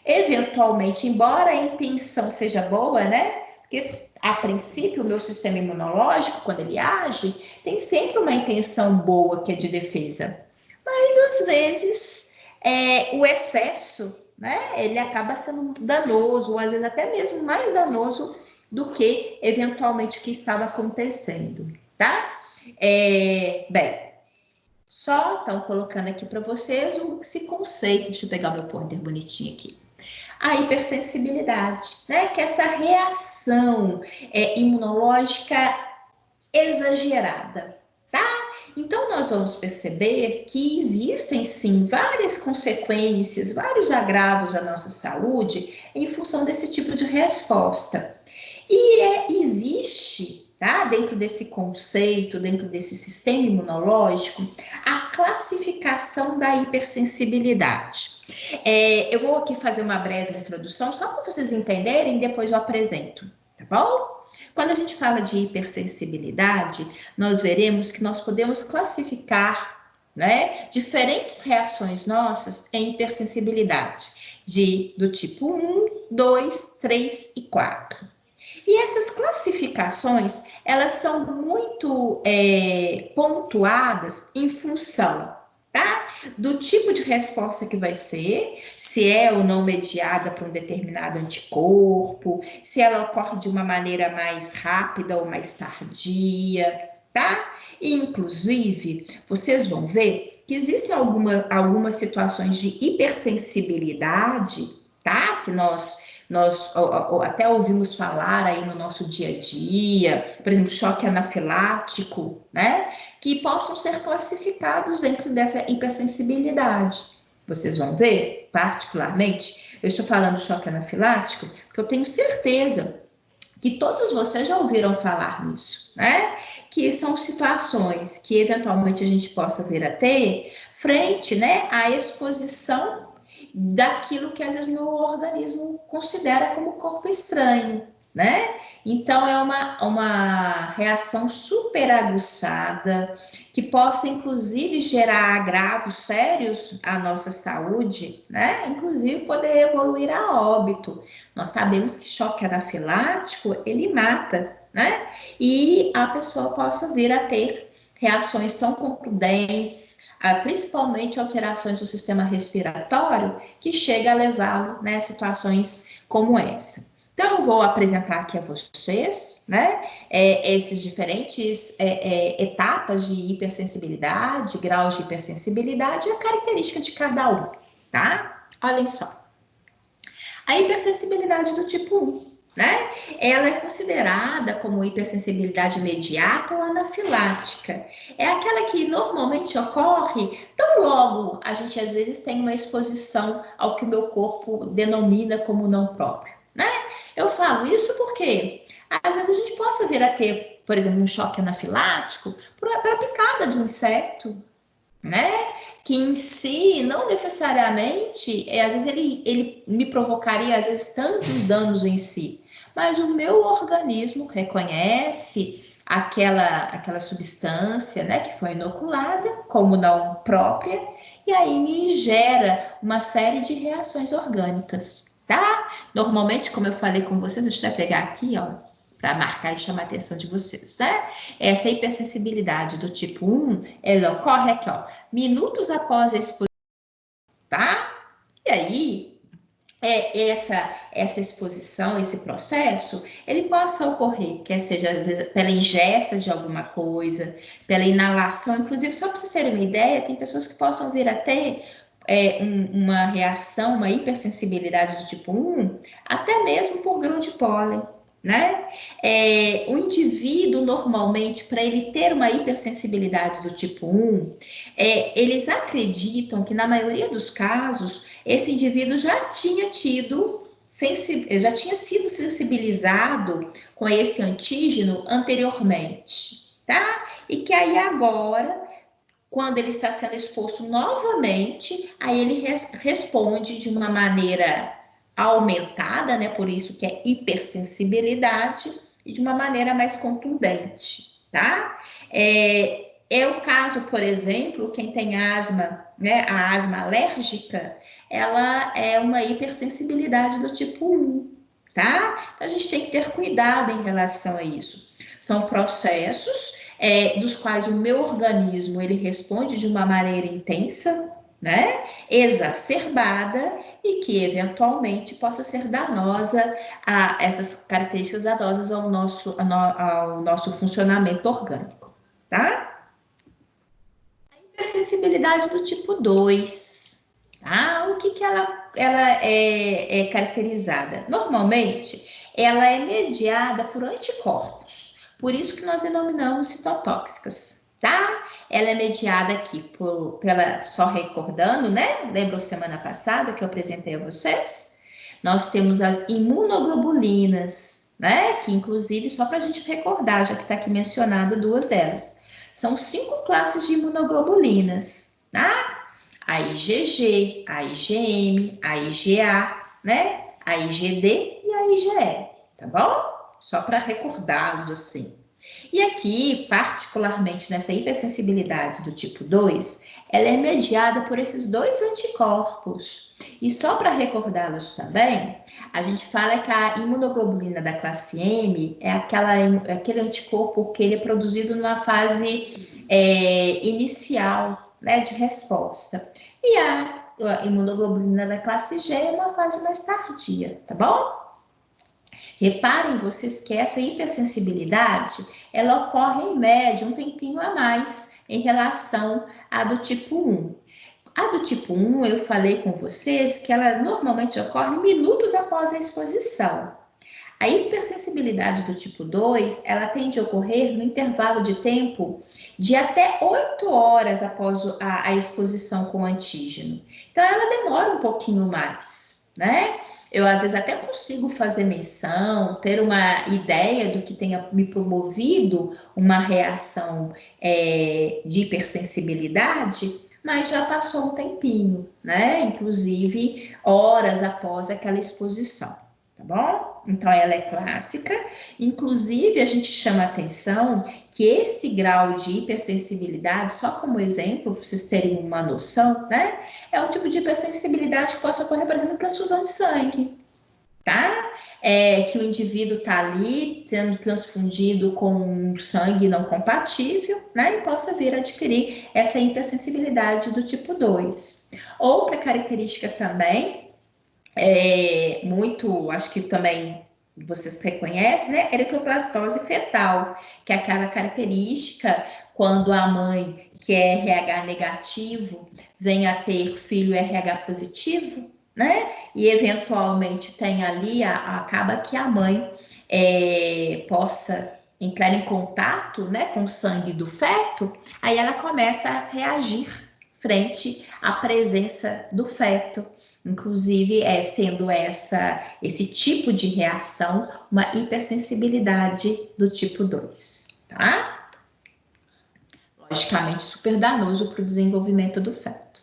eventualmente, embora a intenção seja boa, né? Porque, a princípio, o meu sistema imunológico, quando ele age, tem sempre uma intenção boa que é de defesa. Mas, às vezes, o excesso, né? Ele acaba sendo danoso, ou às vezes até mesmo mais danoso do que, eventualmente, o que estava acontecendo, tá? Bem, só estão colocando aqui para vocês esse conceito. Deixa eu pegar o meu pointer bonitinho aqui. A hipersensibilidade, né? Que é essa reação imunológica exagerada, tá? Então, nós vamos perceber que existem, sim, várias consequências, vários agravos à nossa saúde em função desse tipo de resposta. E existe, tá, dentro desse conceito, dentro desse sistema imunológico, a classificação da hipersensibilidade. Eu vou aqui fazer uma breve introdução, só para vocês entenderem, depois eu apresento, tá bom? Quando a gente fala de hipersensibilidade, nós veremos que nós podemos classificar, né, diferentes reações nossas em hipersensibilidade, do tipo 1, 2, 3 e 4. E essas classificações, elas são muito pontuadas em função, tá? Do tipo de resposta que vai ser, se é ou não mediada por um determinado anticorpo, se ela ocorre de uma maneira mais rápida ou mais tardia, tá? E, inclusive, vocês vão ver que existem algumas situações de hipersensibilidade, tá? Que nós até ouvimos falar aí no nosso dia a dia, por exemplo, choque anafilático, né? Que possam ser classificados dentro dessa hipersensibilidade. Vocês vão ver, particularmente, eu estou falando choque anafilático, porque eu tenho certeza que todos vocês já ouviram falar nisso, né? Que são situações que eventualmente a gente possa vir a ter frente, né, à exposição daquilo que às vezes o meu organismo considera como corpo estranho, né? Então é uma reação super aguçada que possa inclusive gerar agravos sérios à nossa saúde, né? Inclusive poder evoluir a óbito. Nós sabemos que choque anafilático ele mata, né? E a pessoa possa vir a ter reações tão contundentes, principalmente alterações do sistema respiratório, que chega a levá-lo, né, a situações como essa. Então, eu vou apresentar aqui a vocês, né, esses diferentes etapas de hipersensibilidade, graus de hipersensibilidade e a característica de cada um, tá? Olhem só. A hipersensibilidade do tipo 1. Né? Ela é considerada como hipersensibilidade imediata ou anafilática. É aquela que normalmente ocorre tão logo a gente às vezes tem uma exposição ao que o meu corpo denomina como não próprio. Né? Eu falo isso porque às vezes a gente possa vir a ter, por exemplo, um choque anafilático pela picada de um inseto, né? Que em si, não necessariamente, às vezes ele me provocaria, às vezes, tantos danos em si, mas o meu organismo reconhece aquela substância, né, que foi inoculada como não própria, e aí me gera uma série de reações orgânicas, tá? Normalmente, como eu falei com vocês, deixa eu até pegar aqui, ó, para marcar e chamar a atenção de vocês, né? Essa hipersensibilidade do tipo 1, ela ocorre aqui, ó, minutos após a exposição, tá? E aí, essa exposição, esse processo, ele possa ocorrer, quer seja, às vezes, pela ingesta de alguma coisa, pela inalação, inclusive, só para vocês terem uma ideia, tem pessoas que possam vir a ter uma reação, uma hipersensibilidade do tipo 1, até mesmo por grão de pólen, né? O indivíduo, normalmente, para ele ter uma hipersensibilidade do tipo 1, eles acreditam que, na maioria dos casos, esse indivíduo já tinha sido sensibilizado com esse antígeno anteriormente, tá? E que aí agora, quando ele está sendo exposto novamente, aí ele responde de uma maneira aumentada, né? Por isso que é hipersensibilidade, e de uma maneira mais contundente, tá? É o caso, por exemplo, quem tem asma, né? A asma alérgica, ela é uma hipersensibilidade do tipo 1, tá? Então, a gente tem que ter cuidado em relação a isso. São processos dos quais o meu organismo, ele responde de uma maneira intensa, né? Exacerbada e que eventualmente possa ser danosa essas características danosas ao nosso funcionamento orgânico, tá? A hipersensibilidade do tipo 2, tá? O que ela é caracterizada? Normalmente, ela é mediada por anticorpos, por isso que nós denominamos citotóxicas. Tá? Ela é mediada aqui só recordando, né? Lembram semana passada que eu apresentei a vocês? Nós temos as imunoglobulinas, né? Que inclusive, só para a gente recordar, já que está aqui mencionado duas delas. São 5 classes de imunoglobulinas, tá? A IgG, a IgM, a IgA, né? A IgD e a IgE, tá bom? Só para recordá-los assim. E aqui, particularmente nessa hipersensibilidade do tipo 2, ela é mediada por esses 2 anticorpos. E só para recordá-los também, a gente fala que a imunoglobulina da classe M é aquele anticorpo que ele é produzido numa fase inicial, né, de resposta. E a imunoglobulina da classe G é uma fase mais tardia, tá bom? Reparem vocês que essa hipersensibilidade, ela ocorre em média um tempinho a mais em relação à do tipo 1. A do tipo 1, eu falei com vocês que ela normalmente ocorre minutos após a exposição. A hipersensibilidade do tipo 2, ela tende a ocorrer no intervalo de tempo de até 8 horas após a exposição com o antígeno. Então, ela demora um pouquinho mais, né? Eu, às vezes, até consigo fazer menção, ter uma ideia do que tenha me promovido uma reação de hipersensibilidade, mas já passou um tempinho, né? Inclusive, horas após aquela exposição, tá bom? Então, ela é clássica. Inclusive, a gente chama atenção que esse grau de hipersensibilidade, só como exemplo, para vocês terem uma noção, né? É um tipo de hipersensibilidade que pode ocorrer, por exemplo, transfusão de sangue, tá? Que o indivíduo está ali sendo transfundido com um sangue não compatível, né? E possa vir a adquirir essa hipersensibilidade do tipo 2. Outra característica também, muito, acho que também vocês reconhecem, né? Eritroplastose fetal, que é aquela característica quando a mãe, que é RH negativo, vem a ter filho RH positivo, né? E eventualmente tem ali, acaba que a mãe possa entrar em contato, né, com o sangue do feto, aí ela começa a reagir frente à presença do feto. Inclusive, sendo esse tipo de reação uma hipersensibilidade do tipo 2, tá? Logicamente, super danoso para o desenvolvimento do feto.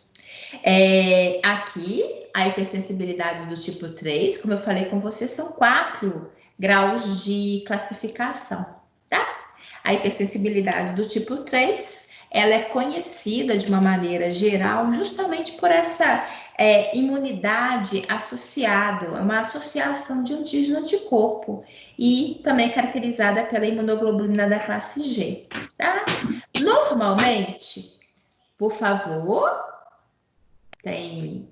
Aqui, a hipersensibilidade do tipo 3, como eu falei com vocês, são 4 graus de classificação, tá? A hipersensibilidade do tipo 3, ela é conhecida de uma maneira geral justamente por essa imunidade associada, uma associação de antígeno-anticorpo e também caracterizada pela imunoglobulina da classe G, tá? Normalmente, por favor, tem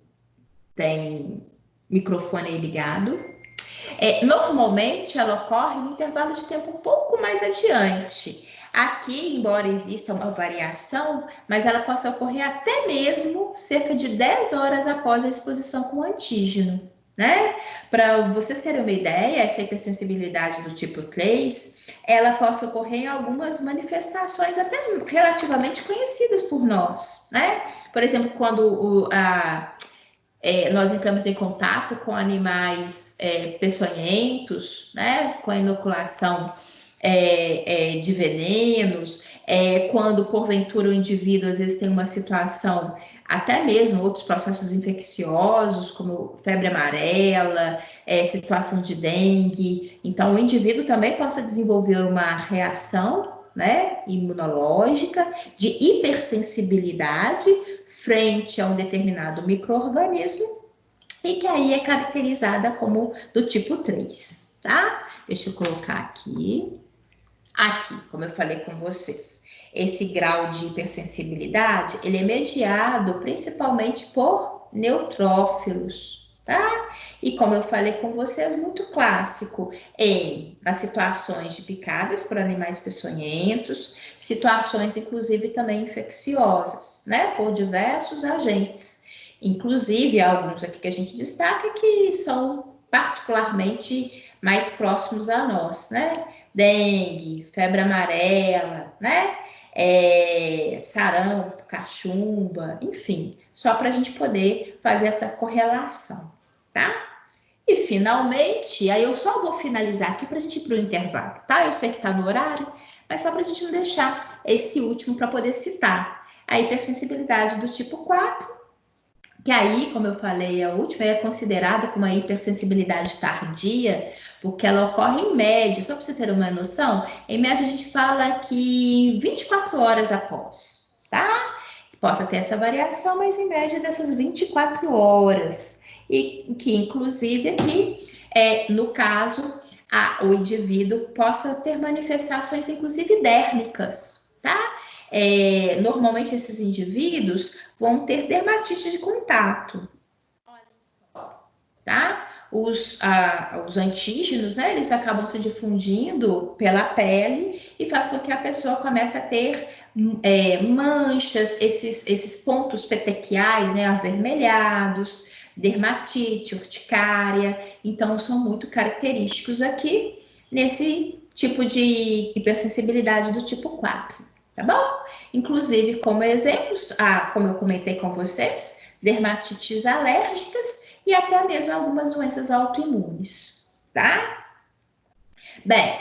microfone aí ligado. Normalmente, ela ocorre no intervalo de tempo um pouco mais adiante. Aqui, embora exista uma variação, mas ela possa ocorrer até mesmo cerca de 10 horas após a exposição com o antígeno, né? Para vocês terem uma ideia, essa hipersensibilidade do tipo 3, ela possa ocorrer em algumas manifestações até relativamente conhecidas por nós, né? Por exemplo, quando nós entramos em contato com animais peçonhentos, né? Com a inoculação de venenos, quando porventura o indivíduo às vezes tem uma situação, até mesmo outros processos infecciosos, como febre amarela, situação de dengue. Então, o indivíduo também possa desenvolver uma reação, né, imunológica de hipersensibilidade frente a um determinado micro-organismo e que aí é caracterizada como do tipo 3, tá? Deixa eu colocar aqui. Aqui, como eu falei com vocês, esse grau de hipersensibilidade, ele é mediado principalmente por neutrófilos, tá? E como eu falei com vocês, muito clássico nas situações de picadas por animais peçonhentos, situações inclusive também infecciosas, né? Por diversos agentes. Inclusive, alguns aqui que a gente destaca que são particularmente mais próximos a nós, né? Dengue, febre amarela, né? Sarampo, cachumba, enfim, só para a gente poder fazer essa correlação, tá? E finalmente, aí eu só vou finalizar aqui para a gente ir para o intervalo, tá? Eu sei que está no horário, mas só para a gente não deixar esse último para poder citar. A hipersensibilidade do tipo 4, que aí, como eu falei, a última é considerada como uma hipersensibilidade tardia, porque ela ocorre em média, só para você ter uma noção, em média a gente fala que 24 horas após, tá? Possa ter essa variação, mas em média dessas 24 horas. E que, inclusive, aqui, no caso, o indivíduo possa ter manifestações, inclusive, dérmicas, tá? Normalmente esses indivíduos vão ter dermatite de contato, tá? Os antígenos, né, eles acabam se difundindo pela pele e faz com que a pessoa comece a ter manchas, esses pontos petequiais, né, avermelhados, dermatite, urticária. Então, são muito característicos aqui nesse tipo de hipersensibilidade do tipo 4, tá bom? Inclusive, como exemplos, como eu comentei com vocês, dermatites alérgicas e até mesmo algumas doenças autoimunes, tá? Bem,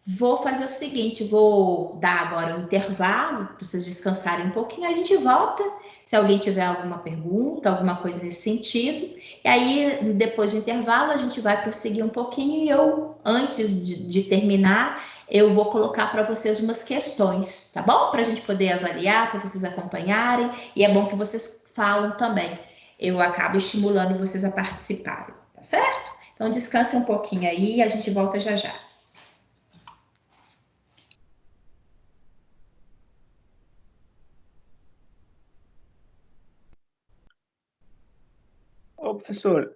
vou fazer o seguinte, vou dar agora um intervalo para vocês descansarem um pouquinho, a gente volta, se alguém tiver alguma pergunta, alguma coisa nesse sentido, e aí depois do intervalo a gente vai prosseguir um pouquinho e eu, antes de terminar, eu vou colocar para vocês umas questões, tá bom? Para a gente poder avaliar, para vocês acompanharem, e é bom que vocês falam também. Eu acabo estimulando vocês a participarem, tá certo? Então descansem um pouquinho aí e a gente volta já já. Ô, professor,